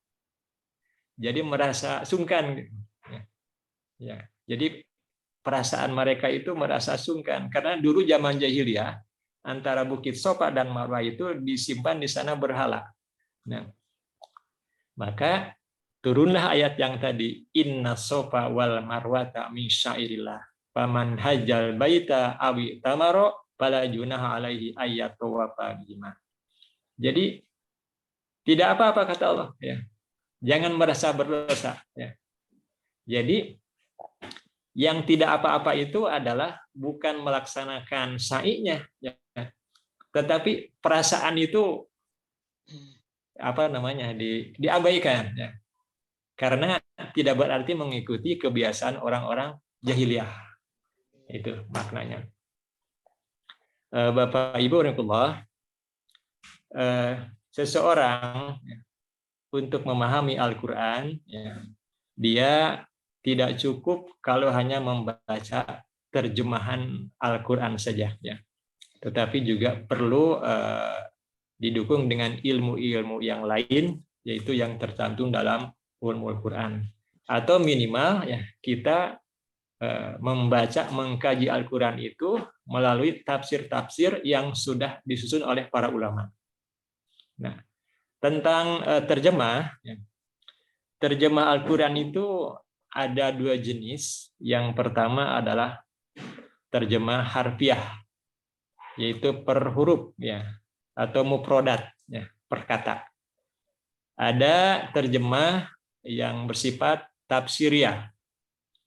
Jadi merasa sungkan. Ya. Jadi perasaan mereka itu merasa sungkan karena dulu zaman jahiliyah antara Bukit Sofa dan Marwah itu disimpan di sana berhala. Nah, maka turunlah ayat yang tadi, inna sofa wal marwata min syairillah faman hajjal baita awi tamaro fala junaha alaihi ayat tawafa bihima. Jadi tidak apa-apa kata Allah, ya. Jangan merasa berdosa, ya. Jadi yang tidak apa-apa itu adalah bukan melaksanakan sa'inya, ya. Tetapi perasaan itu diabaikan, ya. Karena tidak berarti mengikuti kebiasaan orang-orang jahiliyah. Itu maknanya. Bapak Ibu rahimahullah, seseorang untuk memahami Al-Qur'an, ya, dia tidak cukup kalau hanya membaca terjemahan Al-Qur'an saja, ya. Tetapi juga perlu didukung dengan ilmu-ilmu yang lain, yaitu yang tercantum dalam ulumul Quran. Atau minimal ya kita membaca, mengkaji Al-Quran itu melalui tafsir-tafsir yang sudah disusun oleh para ulama. Nah, tentang terjemah, ya. Terjemah Al-Quran itu ada 2 jenis. Yang pertama adalah terjemah harfiah, yaitu per huruf, ya, atau mufrodat, ya, per kata. Ada terjemah yang bersifat tafsiriyah.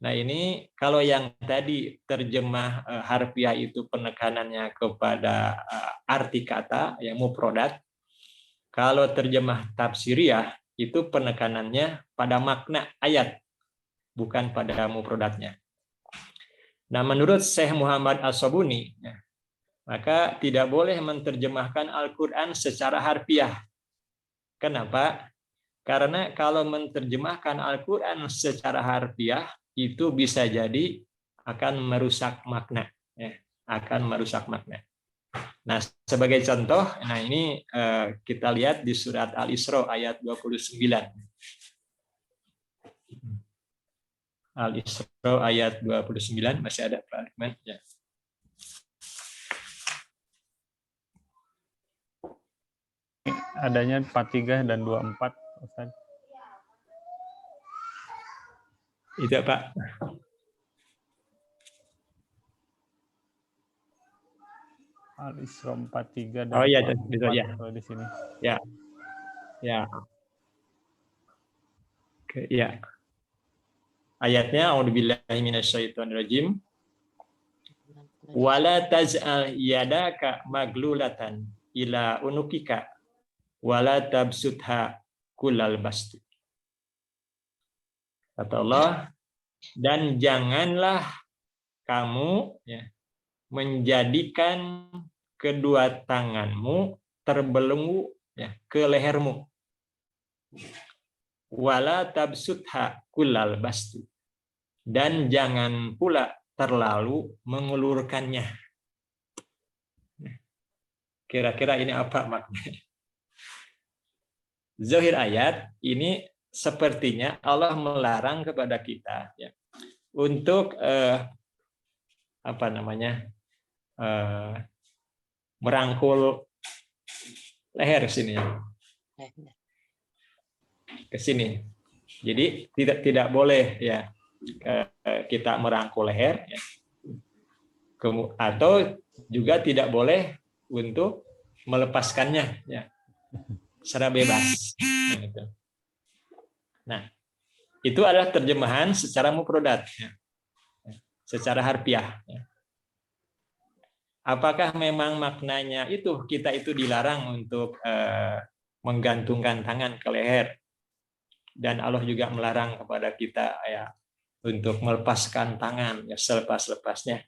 Nah, ini kalau yang tadi terjemah harfiah itu penekanannya kepada arti kata, yang mufrodat. Kalau terjemah tafsiriyah itu penekanannya pada makna ayat, bukan pada mufrodatnya. Nah, menurut Syekh Muhammad As-Sabuni, ya, maka tidak boleh menerjemahkan Al-Quran secara harfiah. Kenapa? Karena kalau menerjemahkan Al-Quran secara harfiah, itu bisa jadi akan merusak makna. Ya, akan merusak makna. Nah, sebagai contoh, nah ini kita lihat di surat Al-Isra ayat 29. Al-Isra ayat 29, masih ada Pak Ahmad? Ya. Adanya 43 dan 24, Ustaz. Itu Pak. Al-Isra 43 dan Oh iya, 24 ya. di sini. Ya. Ya. Oke, ya. Ayatnya a'udzubillahi minasyaitonirrajim. Wala taj'al yadaka maglulatan ila unukika wala tabsutha kullal basti. Kata Allah, dan janganlah kamu ya, menjadikan kedua tanganmu terbelenggu ya, ke lehermu. Wala tabsutha kullal basti. Dan jangan pula terlalu mengulurkannya. Kira-kira ini apa maknanya? Zahir ayat ini sepertinya Allah melarang kepada kita ya, untuk merangkul leher sini ya. Ke sini. Jadi tidak boleh ya kita merangkul leher ya. Atau juga tidak boleh untuk melepaskannya ya secara bebas. Nah, itu adalah terjemahan secara mufrodat ya. Secara harfiah ya. Apakah memang maknanya itu kita itu dilarang untuk menggantungkan tangan ke leher, dan Allah juga melarang kepada kita ya untuk melepaskan tangan ya selepas-lepasnya.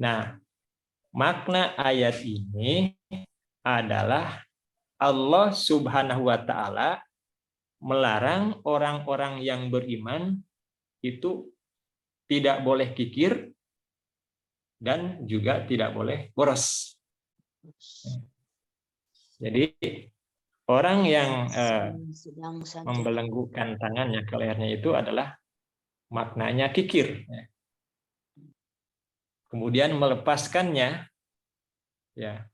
Nah, makna ayat ini adalah Allah Subhanahu wa taala melarang orang-orang yang beriman itu tidak boleh kikir dan juga tidak boleh boros. Jadi orang yang membelenggukan tangannya ke lehernya itu adalah maknanya kikir. kemudian melepaskannya, ya,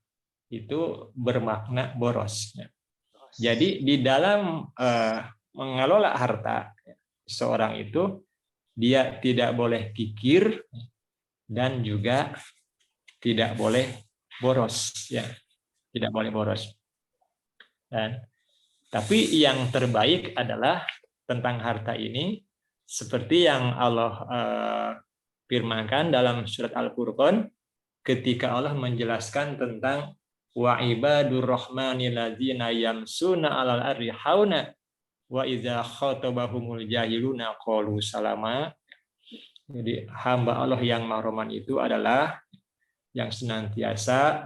itu bermakna boros. Jadi di dalam mengelola harta seorang itu, dia tidak boleh kikir dan juga tidak boleh boros, ya, tidak boleh boros. Dan tapi yang terbaik adalah tentang harta ini, seperti yang Allah firmankan dalam surat Al-Furqan, ketika Allah menjelaskan tentang wa ibadur rahmanil ladzina yamsuna 'alal ardi hauna wa idza khatabahumul jahiluna qalu salama. Jadi hamba Allah yang mahroman itu adalah yang senantiasa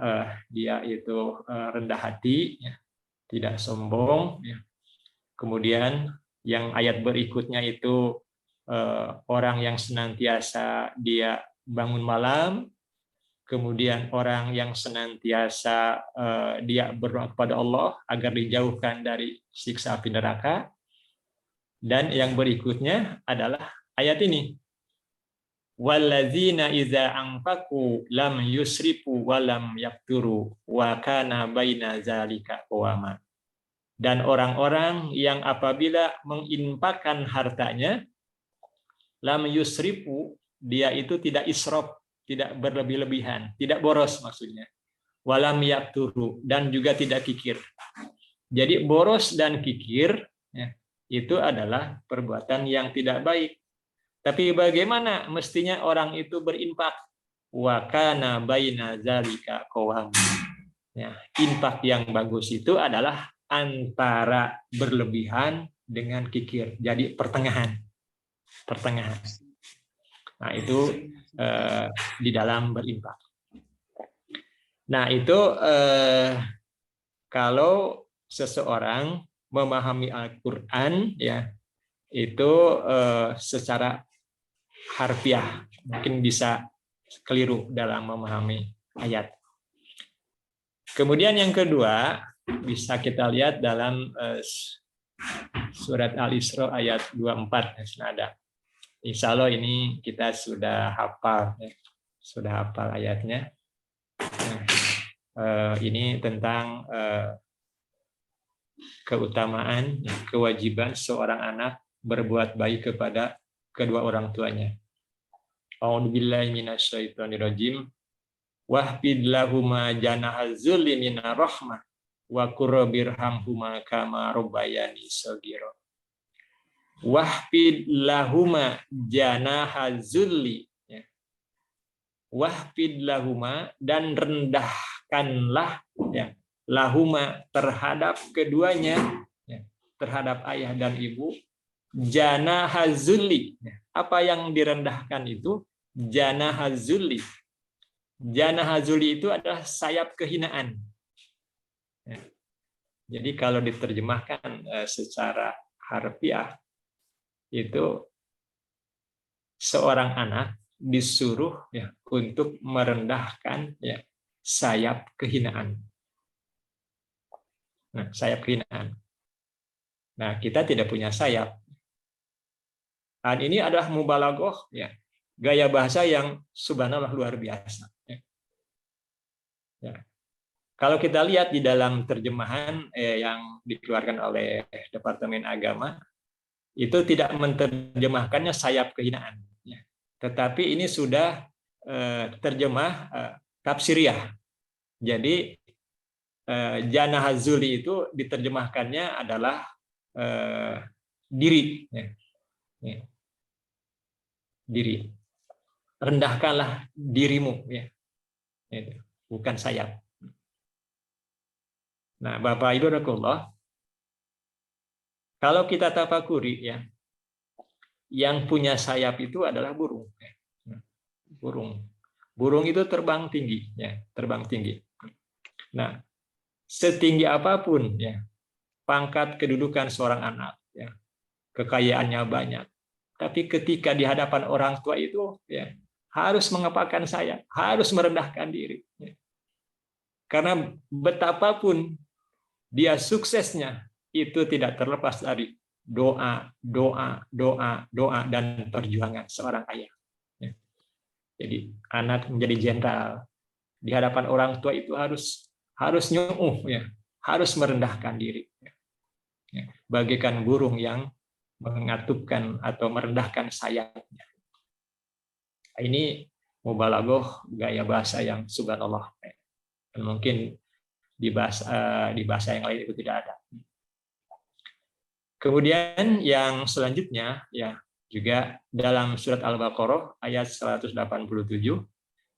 dia itu rendah hati, ya, tidak sombong. Ya. Kemudian yang ayat berikutnya itu orang yang senantiasa dia bangun malam. Kemudian orang yang senantiasa dia berdoa kepada Allah agar dijauhkan dari siksa api neraka. Dan yang berikutnya adalah ayat ini. Walladzina idza anfaqu lam yusrifu wa lam yaqturu wa kana baina zalika qawama. Dan orang-orang yang apabila menginfakkan hartanya, lam yusrifu, dia itu tidak israf, tidak berlebih-lebihan, tidak boros maksudnya. Walam yaqturu, dan juga tidak kikir. Jadi boros dan kikir, ya, itu adalah perbuatan yang tidak baik. Tapi bagaimana mestinya orang itu berinfak? Wa kana baina zalika qawam. Ya, infak yang bagus itu adalah antara berlebihan dengan kikir. Jadi pertengahan. Pertengahan. Nah, itu di dalam berinfak. Nah, itu kalau seseorang memahami Al-Qur'an, ya, itu secara harfiah mungkin bisa keliru dalam memahami ayat. Kemudian yang kedua bisa kita lihat dalam surat Al-Isra ayat 24 ada. Insya Allah ini kita sudah hafal, ya. Sudah hafal ayatnya. Ini tentang keutamaan, kewajiban seorang anak berbuat baik kepada kedua orang tuanya. A'udzubillahi minasyaitonirrajim. Wahfid lahuma janahaz zulli minar rahmah wa qur birhamhuma kama rabbayani shaghira. Wahfid lahuma janahaz zulli, ya. Wahfid lahuma, dan rendahkanlah, ya, lahuma terhadap keduanya, ya, terhadap ayah dan ibu, janahazulli. Apa yang direndahkan itu? Janahazulli. Janahazulli itu adalah sayap kehinaan. Ya. Jadi kalau diterjemahkan secara harfiah, itu seorang anak disuruh, ya, untuk merendahkan, ya, sayap kehinaan. Nah, sayap kehinaan. Nah, kita tidak punya sayap. Dan ini adalah mubalaghah, ya, gaya bahasa yang subhanallah luar biasa. Ya. Kalau kita lihat di dalam terjemahan yang dikeluarkan oleh Departemen Agama, itu tidak menerjemahkannya sayap kehinaan. Ya. Tetapi ini sudah terjemah tafsiriyah. Jadi janahazuli itu diterjemahkannya adalah diri. Ya. Ya. Diri. Rendahkanlah dirimu, ya. Itu. Bukan sayap. Nah, Bapak Ibu rahimakumullah, kalau kita tafakuri, ya, yang punya sayap itu adalah burung. Burung. Burung itu terbang tinggi, ya, terbang tinggi. Nah, setinggi apapun, ya, pangkat kedudukan seorang anak, ya, kekayaannya banyak, tapi ketika di hadapan orang tua itu, ya, harus mengepakkan sayap, harus merendahkan diri. Ya. Karena betapapun dia suksesnya, itu tidak terlepas dari doa, dan perjuangan seorang ayah. Ya. Jadi anak menjadi jenderal di hadapan orang tua itu harus nyuuh, ya, harus merendahkan diri, ya, bagaikan burung yang mengatupkan atau merendahkan sayapnya. Ini mubalaghah gaya bahasa yang subhanallah. Mungkin di bahasa yang lain itu tidak ada. Kemudian yang selanjutnya, ya, juga dalam surat Al-Baqarah ayat 187,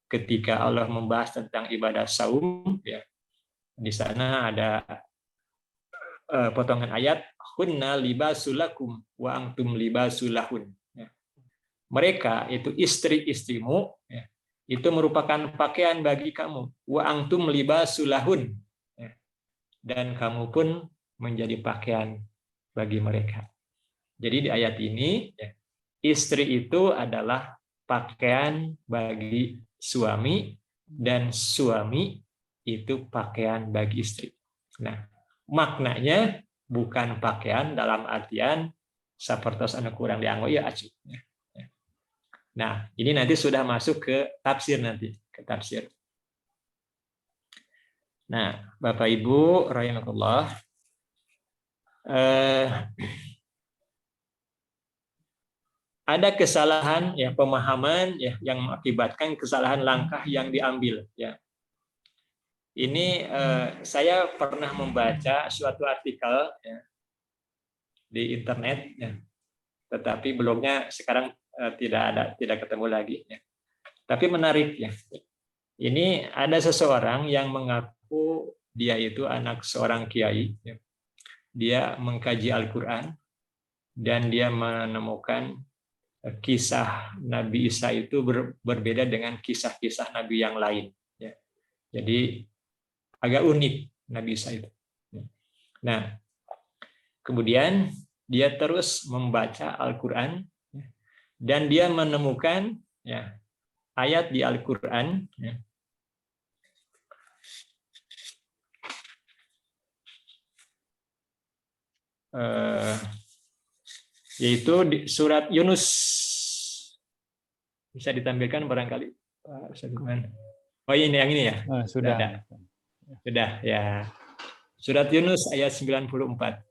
ketika Allah membahas tentang ibadah saum, ya, di sana ada potongan ayat, hunna libasulakum wa antum libasulahun. Ya. Mereka itu istri-istrimu, ya, itu merupakan pakaian bagi kamu, wa antum libasulahun, ya, dan kamu pun menjadi pakaian bagi mereka. Jadi di ayat ini, ya, istri itu adalah pakaian bagi suami dan suami itu pakaian bagi istri. Nah, maknanya bukan pakaian dalam artian sapertos anu kurang dianggo ya acu. Nah, ini nanti sudah masuk ke tafsir nanti, ke tafsir. Nah, Bapak Ibu rahimakumullah, ada kesalahan, ya, pemahaman, ya, yang mengakibatkan kesalahan langkah yang diambil, ya. Ini saya pernah membaca suatu artikel, ya, di internet, ya, tetapi blognya sekarang tidak ketemu lagi, ya. Tapi menarik, ya. Ini ada seseorang yang mengaku dia itu anak seorang kiai, ya. Dia mengkaji Al-Quran dan dia menemukan kisah Nabi Isa itu berbeda dengan kisah-kisah Nabi yang lain, ya. Jadi agak unik Nabi Isa itu. Nah, kemudian dia terus membaca Al-Quran, ya, dan dia menemukan, ya, ayat di Al-Quran, ya, yaitu di surat Yunus. Bisa ditampilkan barangkali Pak Ustadz? Oh, ini yang ini ya. Sudah. Sudah, ya. Surat Yunus ayat 94.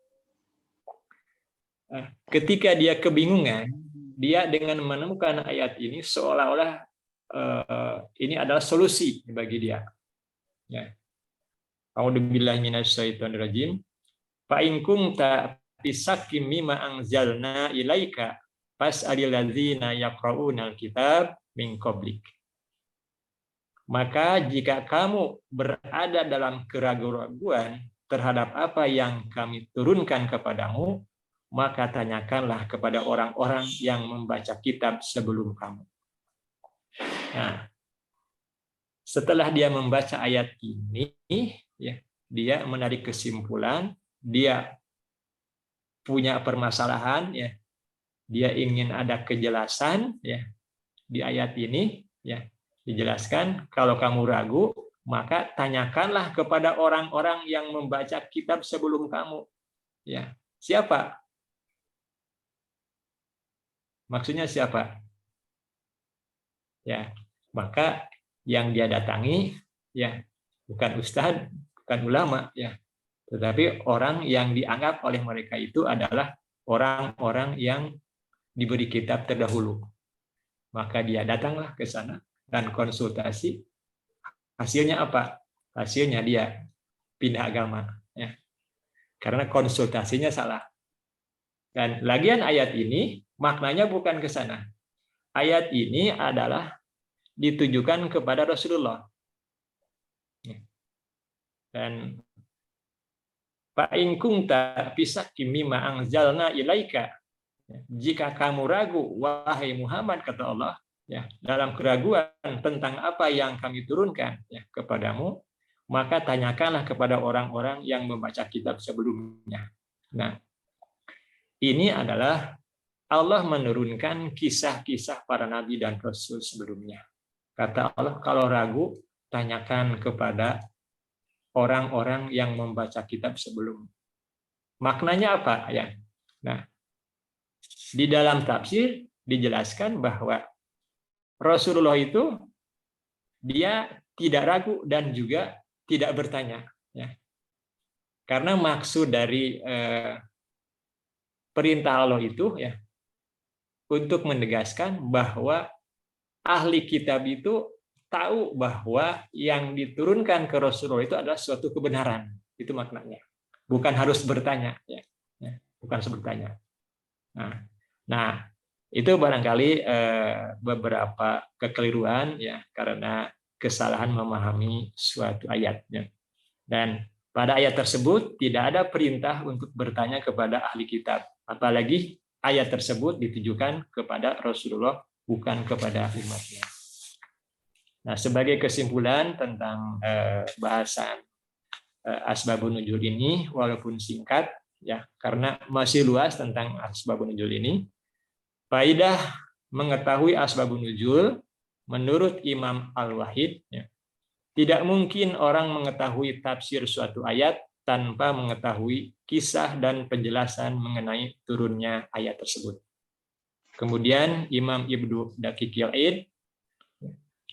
Ketika dia kebingungan, dia dengan menemukan ayat ini seolah-olah ini adalah solusi bagi dia. Ya. A'udzubillahi minasyaitonirrajim. Fa in kunta fisakkim mimma anzalna ilaika fas'alil ladzina yaqra'unal kitab min qablik. Maka jika kamu berada dalam keraguan terhadap apa yang kami turunkan kepadamu, maka tanyakanlah kepada orang-orang yang membaca kitab sebelum kamu. Nah, setelah dia membaca ayat ini, ya, dia menarik kesimpulan, dia punya permasalahan, ya, dia ingin ada kejelasan, ya, di ayat ini, ya, dijelaskan kalau kamu ragu maka tanyakanlah kepada orang-orang yang membaca kitab sebelum kamu. Ya, siapa? Maksudnya siapa? Ya, maka yang dia datangi, ya, bukan ustadz, bukan ulama, ya, tetapi orang yang dianggap oleh mereka itu adalah orang-orang yang diberi kitab terdahulu. Maka dia datanglah ke sana dan konsultasi. Hasilnya apa? Hasilnya dia pindah agama, ya. Karena konsultasinya salah. Dan lagian ayat ini maknanya bukan ke sana. Ayat ini adalah ditujukan kepada Rasulullah. Dan fa in kunta fisakkim mimma anzalna ilaika, jika kamu ragu wahai Muhammad, kata Allah, ya, dalam keraguan tentang apa yang kami turunkan, ya, kepadamu, maka tanyakanlah kepada orang-orang yang membaca kitab sebelumnya. Nah, ini adalah Allah menurunkan kisah-kisah para nabi dan rasul sebelumnya. Kata Allah, kalau ragu, tanyakan kepada orang-orang yang membaca kitab sebelum. Maknanya apa? Ya. Nah, di dalam tafsir dijelaskan bahwa Rasulullah itu dia tidak ragu dan juga tidak bertanya, ya. Karena maksud dari perintah Allah itu ya untuk menegaskan bahwa ahli kitab itu tahu bahwa yang diturunkan ke Rasulullah itu adalah suatu kebenaran. Itu maknanya. Bukan harus bertanya, ya. Bukan harus bertanya. Nah, itu barangkali beberapa kekeliruan ya karena kesalahan memahami suatu ayat. Ya. Dan pada ayat tersebut tidak ada perintah untuk bertanya kepada ahli kitab. Apalagi ayat tersebut ditujukan kepada Rasulullah, bukan kepada umatnya. Nah, sebagai kesimpulan tentang bahasan asbabun nuzul ini, walaupun singkat, ya karena masih luas tentang asbabun nuzul ini, faedah mengetahui asbabun nuzul menurut Imam Al-Wahid, ya, tidak mungkin orang mengetahui tafsir suatu ayat tanpa mengetahui kisah dan penjelasan mengenai turunnya ayat tersebut. Kemudian Imam Ibnu Daqiqil Id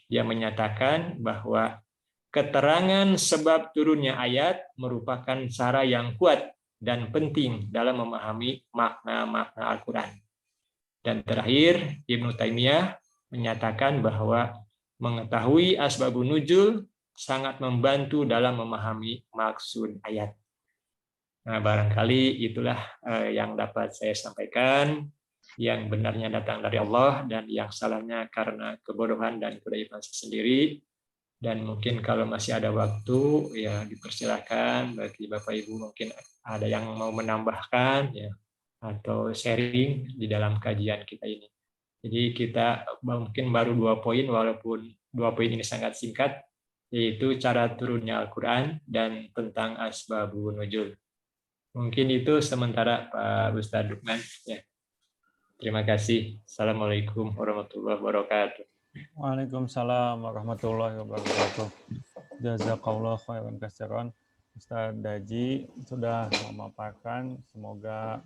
dia menyatakan bahwa keterangan sebab turunnya ayat merupakan cara yang kuat dan penting dalam memahami makna-makna Al-Quran. Dan terakhir Ibnu Taimiyah menyatakan bahwa mengetahui asbabun nuzul sangat membantu dalam memahami maksud ayat. Nah, barangkali itulah yang dapat saya sampaikan. Yang benarnya datang dari Allah dan yang salahnya karena kebodohan dan kedaifan sendiri. Dan mungkin kalau masih ada waktu, ya dipersilakan bagi Bapak Ibu mungkin ada yang mau menambahkan, ya, atau sharing di dalam kajian kita ini. Jadi kita mungkin baru 2 poin, walaupun 2 poin ini sangat singkat, yaitu cara turunnya Al-Quran dan tentang asbabun nuzul. Mungkin itu sementara Pak Ustadz Lukman. Ya. Terima kasih. Assalamualaikum warahmatullahi wabarakatuh. Waalaikumsalam warahmatullahi wabarakatuh. Jazakallah khairan katsiran. Ustaz Daji sudah memaparkan, semoga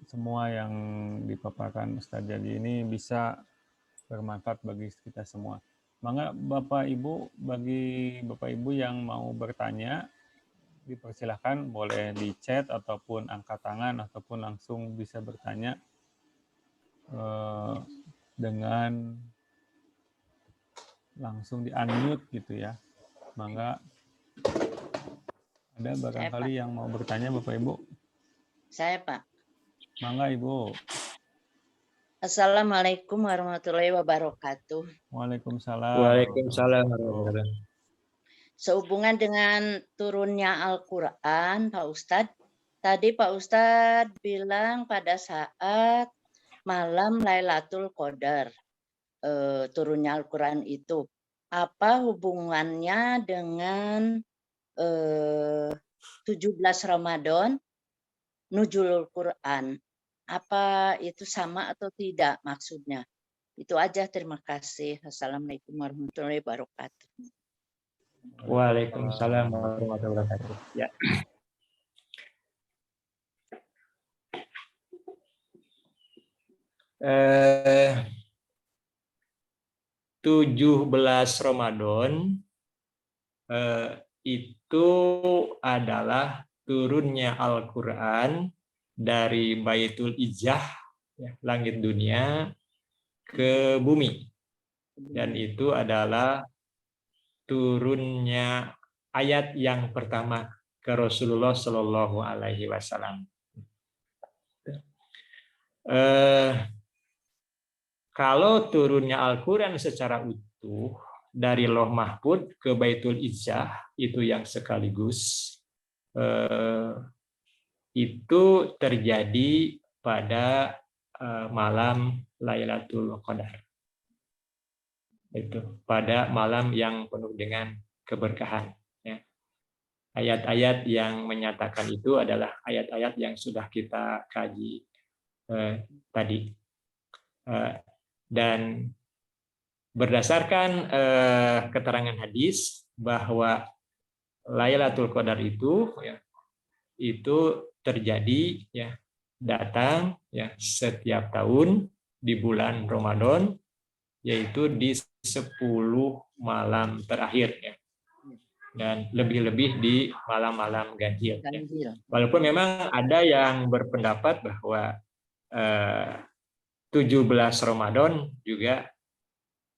semua yang dipaparkan Ustaz Daji ini bisa bermanfaat bagi kita semua. Mangga Bapak Ibu, bagi Bapak Ibu yang mau bertanya, dipersilahkan boleh di chat ataupun angkat tangan ataupun langsung bisa bertanya dengan langsung di unmute gitu ya. Mangga ada barangkali yang mau bertanya Bapak Ibu. Saya Pak. Mangga Ibu. Assalamualaikum warahmatullahi wabarakatuh. Waalaikumsalam. Waalaikumsalam warahmatullahi wabarakatuh. Sehubungan dengan turunnya Al-Quran, Pak Ustadz, tadi Pak Ustadz bilang pada saat malam Lailatul Qadar, turunnya Al-Quran itu, apa hubungannya dengan 17 Ramadan, nuzulul Quran? Apa itu sama atau tidak maksudnya? Itu aja, terima kasih. Assalamualaikum warahmatullahi wabarakatuh. Waalaikumsalam warahmatullahi wabarakatuh. Ya. Eh, 17 Ramadan itu adalah turunnya Al-Quran dari Baitul Izzah, ya, langit dunia, ke bumi. Dan itu adalah turunnya ayat yang pertama ke Rasulullah Shallallahu Alaihi Wasallam. Kalau turunnya Al-Quran secara utuh dari Lauh Mahfud ke Baitul Izzah itu yang sekaligus itu terjadi pada malam Lailatul Qadar. Itu pada malam yang penuh dengan keberkahan. Ya. Ayat-ayat yang menyatakan itu adalah ayat-ayat yang sudah kita kaji tadi. Dan berdasarkan keterangan hadis bahwa Lailatul Qadar itu, ya, itu terjadi, ya, datang, ya, setiap tahun di bulan Ramadan, yaitu di 10 malam terakhir ya. Dan lebih-lebih di malam-malam ganjil. Ya. Walaupun memang ada yang berpendapat bahwa 17 Ramadan juga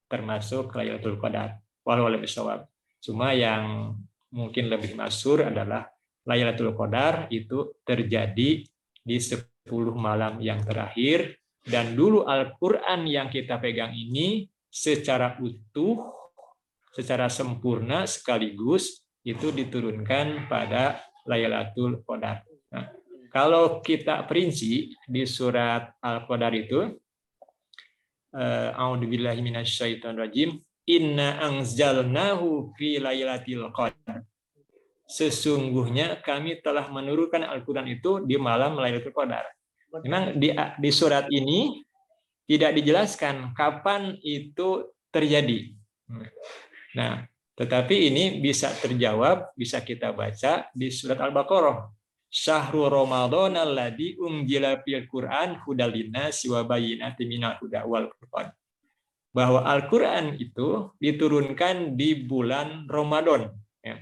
termasuk Lailatul Qadar. Walau lebih sawab. Cuma yang mungkin lebih masyhur adalah Lailatul Qadar itu terjadi di 10 malam yang terakhir, dan dulu Al-Quran yang kita pegang ini secara utuh, secara sempurna sekaligus itu diturunkan pada Lailatul Qadar. Nah, kalau kita perinci di surat Al-Qadar itu, A'udzubillahi minasyaitonirrajim, inna anzalnahu fi lailatul qadar. Sesungguhnya kami telah menurunkan Al-Quran itu di malam Lailatul Qadar. Memang di surat ini tidak dijelaskan kapan itu terjadi. Nah, tetapi ini bisa terjawab, bisa kita baca di surat Al-Baqarah. Syahrul Ramadan alladzi unzila fil Qur'an hudal linnasi wa bayyinatin minal huda wal furqan. Bahwa Al-Qur'an itu diturunkan di bulan Ramadan. Ya.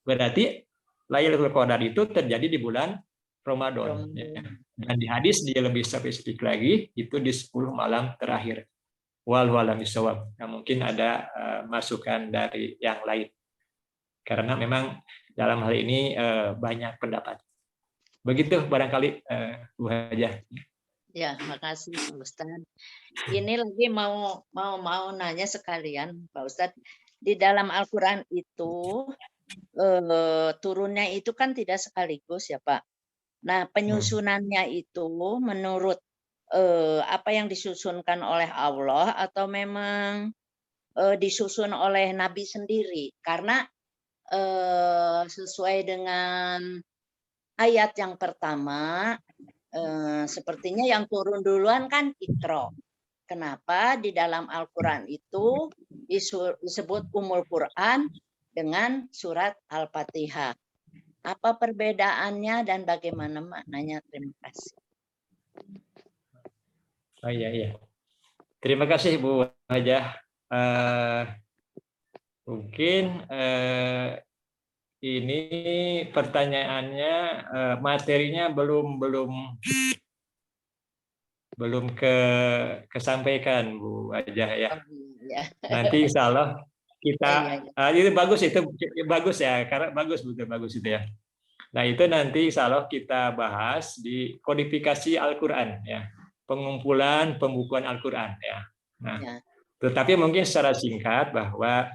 Berarti Lailatul Qadar itu terjadi di bulan Ramadan. Ya. Dan di hadis dia lebih spesifik lagi, itu di 10 malam terakhir. Wallahu a'lam bishawab. Nah, mungkin ada masukan dari yang lain. Karena memang dalam hal ini banyak pendapat. Begitu barangkali Bu Hajah. Ya, makasih Pak Ustadz. Ini lagi mau nanya sekalian Pak Ustadz. Di dalam Al-Quran itu turunnya itu kan tidak sekaligus ya Pak. Nah, penyusunannya itu menurut apa yang disusunkan oleh Allah atau memang disusun oleh Nabi sendiri? Karena sesuai dengan ayat yang pertama, sepertinya yang turun duluan kan Iqra. Kenapa di dalam Al-Quran itu disebut Ummul Quran dengan surat Al-Fatihah? Apa perbedaannya dan bagaimana maknanya? Terima kasih. Oh iya. Terima kasih Bu Hajah. Mungkin ini pertanyaannya materinya belum kesampaikan Bu Hajah ya. Nanti insya Allah kita itu bagus ya, karena bagus itu ya. Nah itu nanti insya Allah kita bahas di kodifikasi Al-Quran ya, pengumpulan pembukuan Al-Quran ya. Nah, tetapi mungkin secara singkat bahwa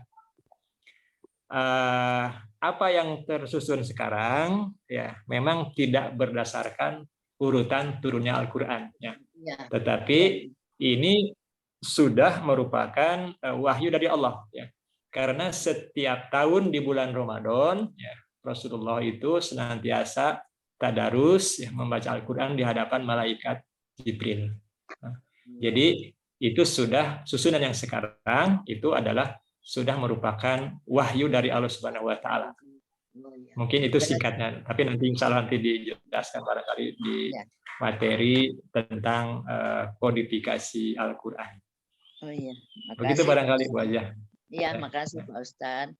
apa yang tersusun sekarang ya memang tidak berdasarkan urutan turunnya Al-Quran ya. Tetapi ini sudah merupakan wahyu dari Allah ya. Karena setiap tahun di bulan Ramadan ya, Rasulullah itu senantiasa tadarus ya, membaca Al-Quran di hadapan malaikat Jibril. Nah, jadi itu sudah susunan yang sekarang itu adalah sudah merupakan wahyu dari Allah Subhanahu wa taala. Mungkin itu singkatnya, tapi nanti insya Allah nanti dijelaskan barangkali di materi tentang kodifikasi Al-Quran. Oh iya. Makasih, begitu barangkali Bu Hajah. Iya, makasih Pak Ustadz.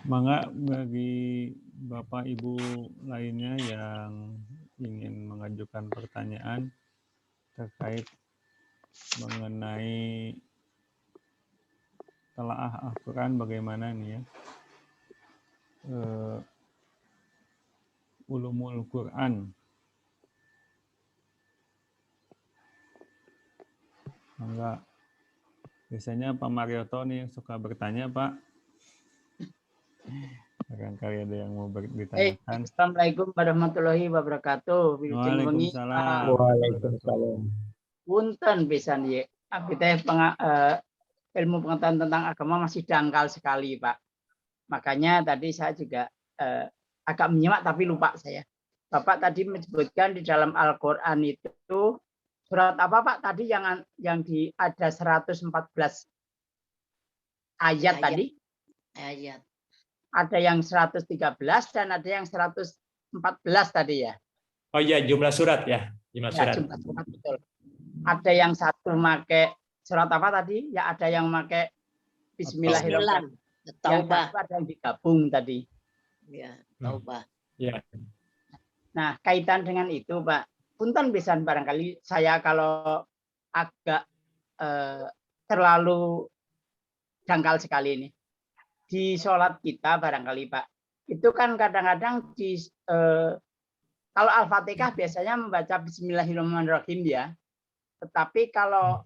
Mangga bagi Bapak Ibu lainnya yang ingin mengajukan pertanyaan terkait mengenai telaah Al-Quran, bagaimana nih ya, ulumul Quran. Enggak, biasanya Pak Marioto nih yang suka bertanya Pak. Barangkali ada yang mau ditanyakan. Assalamualaikum warahmatullahi wabarakatuh. Waalaikumsalam. Waalaikumsalam. Punten pisan ye. Abi teh ilmu pengetahuan tentang agama masih dangkal sekali, Pak. Makanya tadi saya juga agak menyimak tapi lupa saya. Bapak tadi menyebutkan di dalam Al-Qur'an itu surat apa Pak tadi yang ada 114 ayat tadi? Ayat. Ada yang 113 dan ada yang 114 tadi ya. Oh iya, jumlah surat ya, jumlah Ya, surat. jumlah surat betul. Ada yang satu pakai surat apa tadi? Ya ada yang pakai Bismillahirrahmanirrahim. Yang Taubah. satu ada yang digabung tadi. Ya, taubah. Ya. Nah, kaitan dengan itu, Pak, punten pisan barangkali saya kalau agak terlalu dangkal sekali ini. Di sholat kita barangkali, Pak, itu kan kadang-kadang di kalau Al-Fatihah biasanya membaca Bismillahirrahmanirrahim ya. Tetapi kalau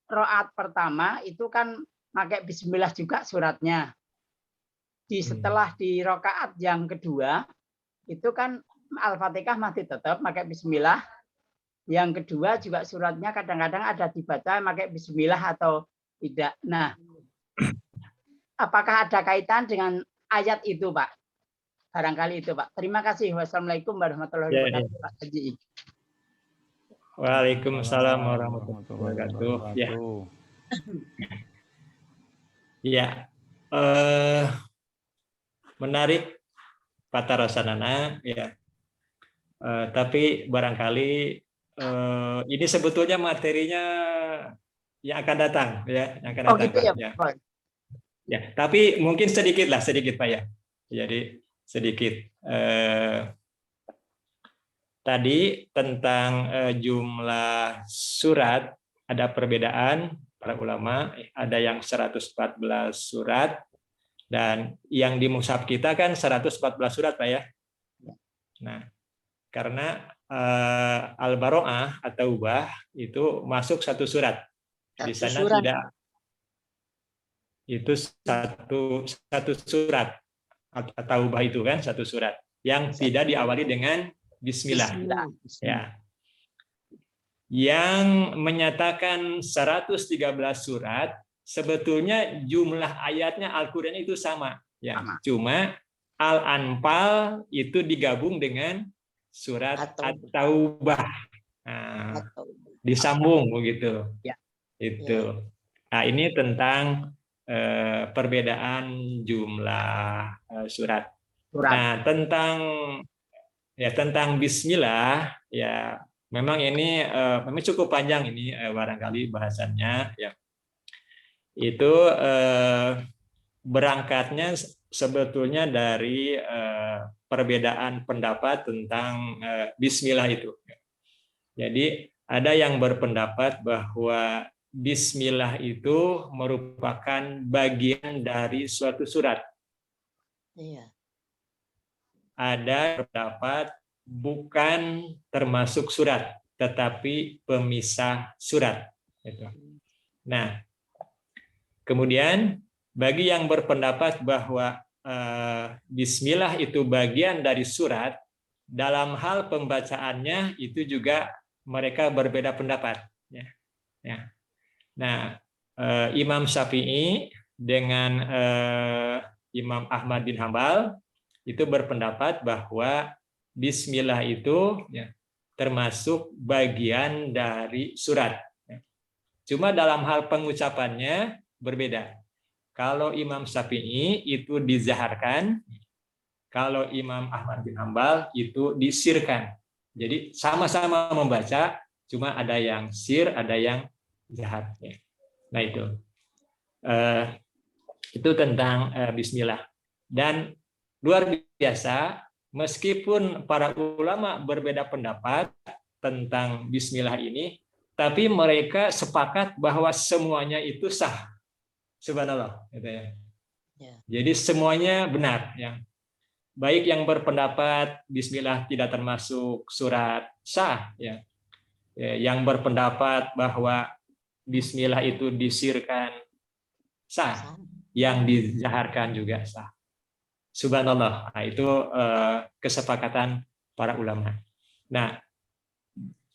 ro'at pertama itu kan pakai Bismillah juga suratnya. Setelah di rokaat yang kedua itu kan Al-Fatihah masih tetap pakai Bismillah. Yang kedua juga suratnya kadang-kadang ada dibaca pakai Bismillah atau tidak. Nah, apakah ada kaitan dengan ayat itu, Pak? Barangkali itu, Pak. Terima kasih. Wassalamualaikum warahmatullahi wabarakatuh, Pak Haji. Waalaikumsalam warahmatullahi wabarakatuh. Ya. Ya. Menarik Pak Tarasanana ya. Tapi barangkali ini sebetulnya materinya yang akan datang ya, yang akan datang. Gitu ya, ya. Pak. Ya, tapi mungkin sedikit Pak ya. Jadi sedikit. Tadi tentang jumlah surat ada perbedaan para ulama, ada yang 114 surat dan yang di mushaf kita kan 114 surat Pak ya. Nah, karena Al-Baro'ah atau Taubah itu masuk satu surat. Di sana surat. tidak, itu satu surat. Taubah itu kan satu surat yang tidak diawali dengan Bismillah. Ya. Yang menyatakan 113 surat sebetulnya jumlah ayatnya Al-Qur'an itu sama ya. Cuma Al-Anfal itu digabung dengan surat At-Taubah. Nah, disambung begitu. Ya. Itu. Nah, ini tentang perbedaan jumlah surat. Nah, tentang Bismillah ya memang ini memang cukup panjang ini barangkali bahasannya ya. Itu berangkatnya sebetulnya dari perbedaan pendapat tentang Bismillah itu. Jadi ada yang berpendapat bahwa Bismillah itu merupakan bagian dari suatu surat. Iya. Ada pendapat bukan termasuk surat, tetapi pemisah surat. Nah, kemudian bagi yang berpendapat bahwa Bismillah itu bagian dari surat, dalam hal pembacaannya itu juga mereka berbeda pendapat. Ya. Nah, Imam Syafi'i dengan Imam Ahmad bin Hambal itu berpendapat bahwa Bismillah itu ya, termasuk bagian dari surat. Cuma dalam hal pengucapannya berbeda. Kalau Imam Syafi'i itu dizaharkan, kalau Imam Ahmad bin Hambal itu disirkan. Jadi sama-sama membaca, cuma ada yang sir, ada yang zahar. Nah itu tentang Bismillah. Dan luar biasa, meskipun para ulama berbeda pendapat tentang Bismillah ini, tapi mereka sepakat bahwa semuanya itu sah. Subhanallah. Gitu ya. Jadi semuanya benar. Ya. Baik yang berpendapat Bismillah tidak termasuk surat sah. Ya. Yang berpendapat bahwa Bismillah itu disirkan sah. Yang dizaharkan juga sah. Subhanallah. Nah, itu kesepakatan para ulama. Nah,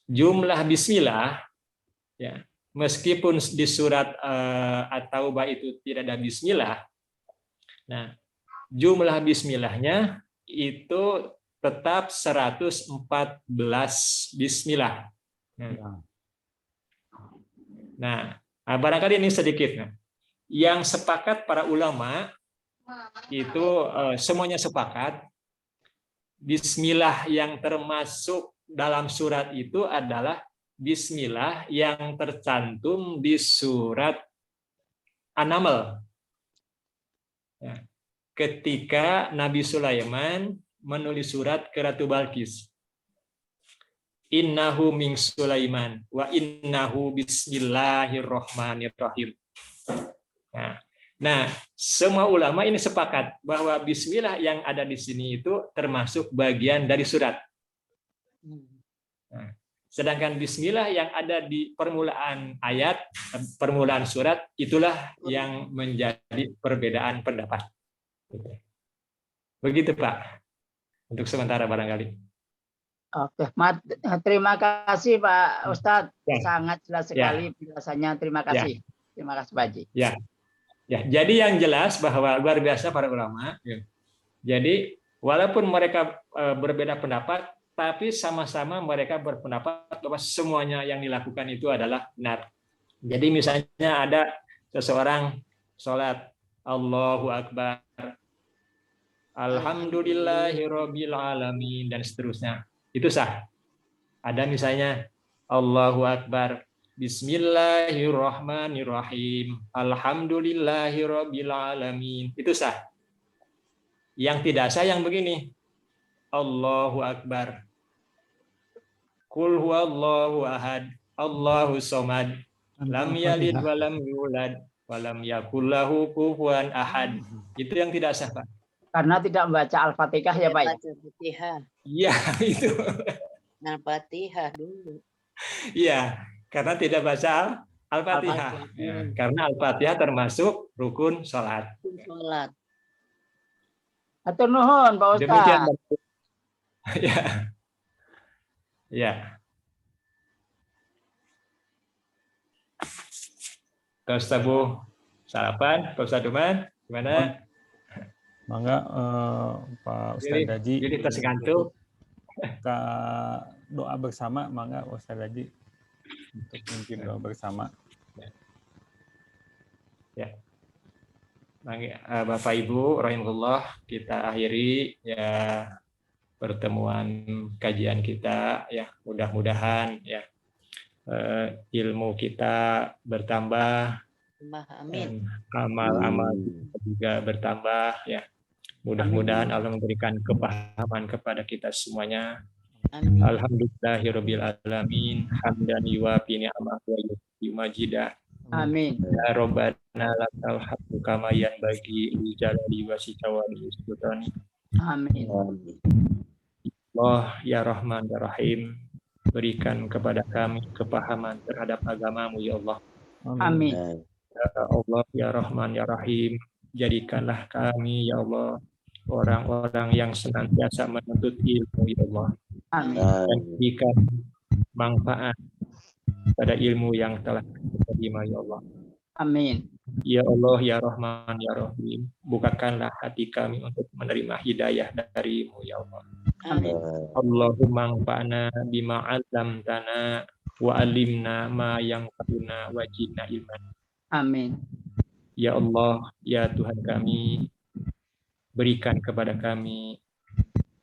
jumlah Bismillah ya, meskipun di surat At-Taubah itu tidak ada Bismillah, nah jumlah Bismillahnya itu tetap 114 Bismillah. Nah, barangkali ini sedikit. Yang sepakat para ulama itu semuanya sepakat bismillah yang termasuk dalam surat itu adalah bismillah yang tercantum di surat An-Naml. Ya. Ketika Nabi Sulaiman menulis surat ke Ratu Balkis. Innahu min Sulaiman wa innahu bismillahirrahmanirrahim. Nah, semua ulama ini sepakat bahwa bismillah yang ada di sini itu termasuk bagian dari surat. Nah, sedangkan bismillah yang ada di permulaan ayat, permulaan surat, itulah yang menjadi perbedaan pendapat. Begitu Pak, untuk sementara barangkali. Oke, terima kasih Pak Ustadz. Ya. Sangat jelas sekali penjelasannya. Terima kasih. Terima kasih Pak Haji. Ya, jadi yang jelas bahwa luar biasa para ulama. Ya. Jadi walaupun mereka berbeda pendapat, tapi sama-sama mereka berpendapat bahwa semuanya yang dilakukan itu adalah benar. Jadi misalnya ada seseorang sholat Allahu Akbar, Alhamdulillahirabbil alamin dan seterusnya. Itu sah. Ada misalnya Allahu Akbar, Bismillahirrahmanirrahim, Alhamdulillahirabbil alamin. Itu sah. Yang tidak sah yang begini. Allahu Akbar. Qul huwallahu ahad, Allahu somad, lam yalid wa lam yulad wa lam yakul lahu kufuwan ahad. Itu yang tidak sah, Pak. Karena tidak membaca Al-Fatihah ya Pak. Al-Fatihah. Iya, itu. Al-Fatihah dulu. Iya, karena tidak baca Al-Fatihah. Ya, karena Al-Fatihah termasuk rukun sholat. Sholat. Hatur nuhun Pak Ustaz. Demikian. Ya. Ya. Pak Ustaz Bu, sarapan. Pak Ustaz Duman, gimana? Mangga Pak Ustadz Haji. Jadi tas gantung. Kita doa bersama, mangga Ustadz Haji untuk mungkin doa bersama. Ya. Bapak Ibu, rahimahullah, kita akhiri ya pertemuan kajian kita ya. Mudah-mudahan ya ilmu kita bertambah. Amin. Amal-amal kita juga bertambah ya. Mudah-mudahan Allah memberikan kepahaman kepada kita semuanya. Amin. Alhamdulillahirabbil alamin, hamdan yuwafi ni'amahu wa yuhyi majidah. Amin. Ya Rabbana lakal hamdu kama yanbaghi li jalali wajhika wa li sultani. Amin. Allah ya Rahman ya Rahim, berikan kepada kami kepahaman terhadap agamamu ya Allah. Amin. Ya Allah ya Rahman ya Rahim, jadikanlah kami ya Allah orang-orang yang senantiasa menuntut ilmu ya Allah. Amin. Dan berikan manfaat pada ilmu yang telah kita terima ya Allah. Amin. Ya Allah ya Rahman ya Rahim, bukakanlah hati kami untuk menerima hidayah darimu ya Allah. Amin. Allahumma anfa'na bima 'allamtana wa 'allimna ma yanfa'una wa zidna ilman. Amin. Ya Allah, ya Tuhan kami, berikan kepada kami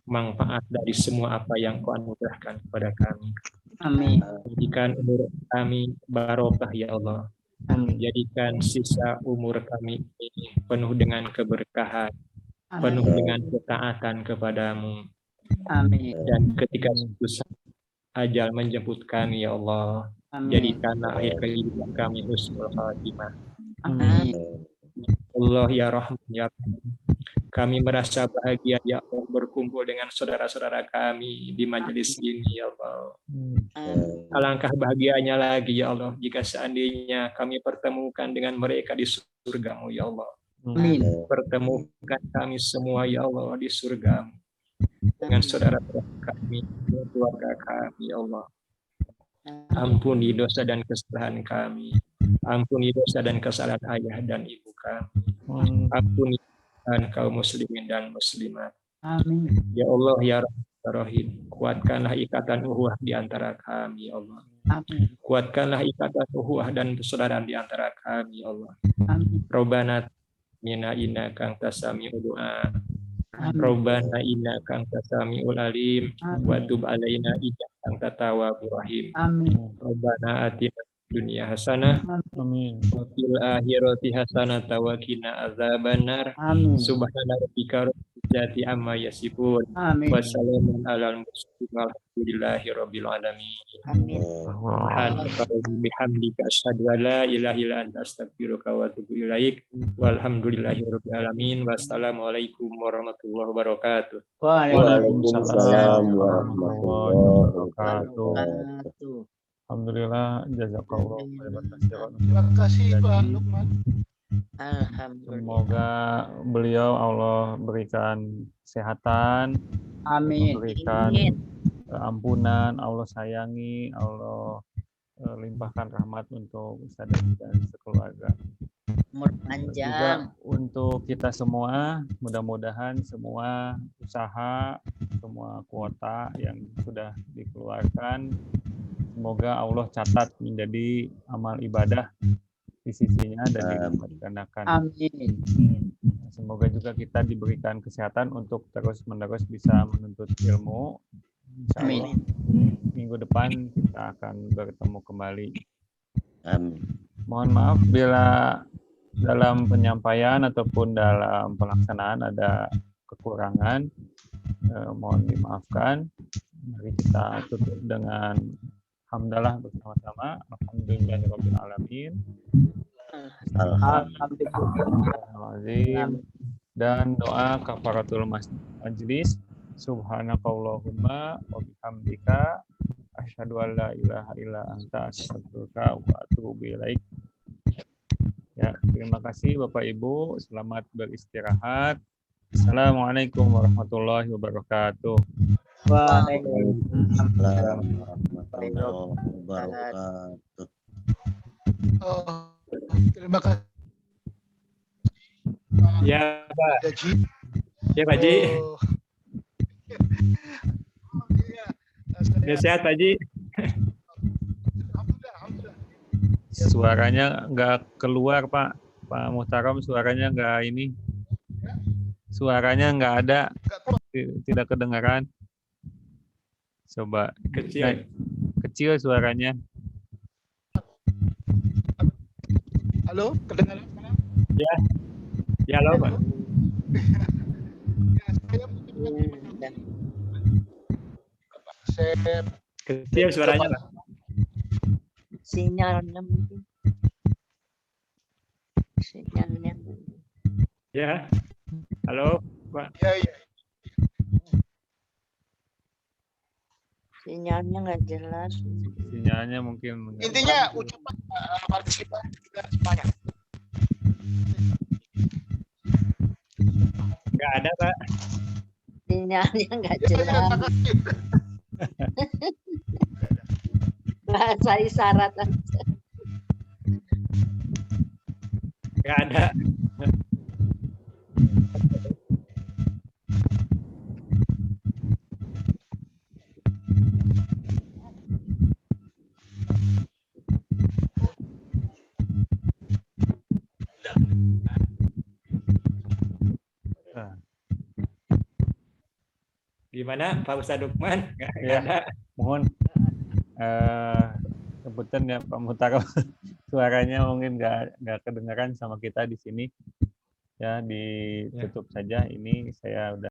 manfaat dari semua apa yang Kau anugerahkan kepada kami. Amin. Jadikan umur kami barokah ya Allah. Amin. Jadikan sisa umur kami ini penuh dengan keberkahan, penuh Amin. dengan ketaatan kepadamu. Amin. Dan ketika susah ajal menjemput kami ya Allah, Amin. jadikanlah akhir kehidupan kami husnul khatimah. Amin. Allah ya Rahman ya Rahim. Kami merasa bahagia ya Allah berkumpul dengan saudara-saudara kami di majelis ini ya Allah. Alangkah bahagianya lagi ya Allah jika seandainya kami pertemukan dengan mereka di surga-Mu ya Allah. Amin. Pertemukan kami semua ya Allah di surga-Mu dengan saudara-saudara kami, dengan keluarga kami ya Allah. Ampuni dosa dan kesalahan kami. Ampuni dosa dan kesalahan ayah dan ibu kami. Ampuni kaum muslimin dan muslimat. Amin. Ya Allah ya Rahim, kuatkanlah ikatan ukhuwah di antara kami ya Allah. Amin. Kuatkanlah ikatan ukhuwah dan persaudaraan di antara kami ya Allah. Amin. Rabbana mina innaka antas sami'ud du'a. Rabbana innaka antas samiul alim wa tub alaina innaka antat tawwabur rahim. Amin. Rabbana atina fid dunya hasanah Amin. wa fil akhirati hasanah wa qina adzabannar. Amin. Subhana rabbika rabbil izzati amma yasifun. Amin. Wassalamun alal mursalin walhamdulillahi rabbil alamin. Amin. Subhanaka bihamdika asyhadu an la ilaha illa anta astaghfiruka wa atubu ilaik. Walhamdulillahi rabbil alamin. Wassalamualaikum warahmatullahi wabarakatuh. Waalaikumsalam warahmatullahi wabarakatuh. Wabarakatuh. Alhamdulillah, jazakallah khairan katsiran. Terima kasih Pak Lukman. Alhamdulillah. Semoga beliau Allah berikan kesehatan, Amin. berikan Amin. ampunan, Allah sayangi, Allah limpahkan rahmat untuk Ustaz dan sekeluarga. Umur Juga panjang. untuk kita semua, mudah-mudahan semua usaha, semua kuota yang sudah dikeluarkan, semoga Allah catat menjadi amal ibadah di sisinya dan dilipat gandakan. Amin. Semoga juga kita diberikan kesehatan untuk terus-menerus bisa menuntut ilmu. Insya Allah, minggu depan kita akan bertemu kembali. Amin. Mohon maaf bila dalam penyampaian ataupun dalam pelaksanaan ada kekurangan, mohon dimaafkan. Mari kita tutup dengan hamdalah bersama-sama. Alhamdulillahirabbil alamin. Alhamdulillah. Dan doa kafaratul majlis. Subhanakallahumma wa bihamdika asyhadu an la ilaha illa anta astaghfiruka wa atubu ilaik. Ya, terima kasih Bapak Ibu, selamat beristirahat. Assalamualaikum warahmatullahi wabarakatuh. Waalaikumsalam. Warahmatullahi wabarakatuh. Oh, terima kasih. Ya, Pak. Haji. Ya, Pak Ji. Oh. Iya, Ya, sehat, Pak Ji. Alhamdulillah. Suaranya nggak keluar, Pak. Pak Muhtaram, suaranya nggak ini. Suaranya nggak ada, tidak kedengaran. Coba Kecil. kecil suaranya. Halo, kedengaran sekarang? Ya, halo, Pak. Ya, saya Kecil suaranya, Pak. Sinyalnya mungkin. Sinyalnya. Ya. Halo, Pak. ya, ya. Sinyalnya nggak jelas. Sinyalnya mungkin nggak Intinya ucapan partisipan kita semuanya. Nggak ada, Pak. Sinyalnya nggak Ya, jelas. terima kasih. Bahasa isyarat aja. Nggak ada. Nah, Gimana, Pak Ustadz Lukman? Nggak Ya. ada. mohon kebetulan ya Pak Muhtaram suaranya mungkin nggak kedengaran sama kita di sini. Ya, ditutup saja. Ini saya udah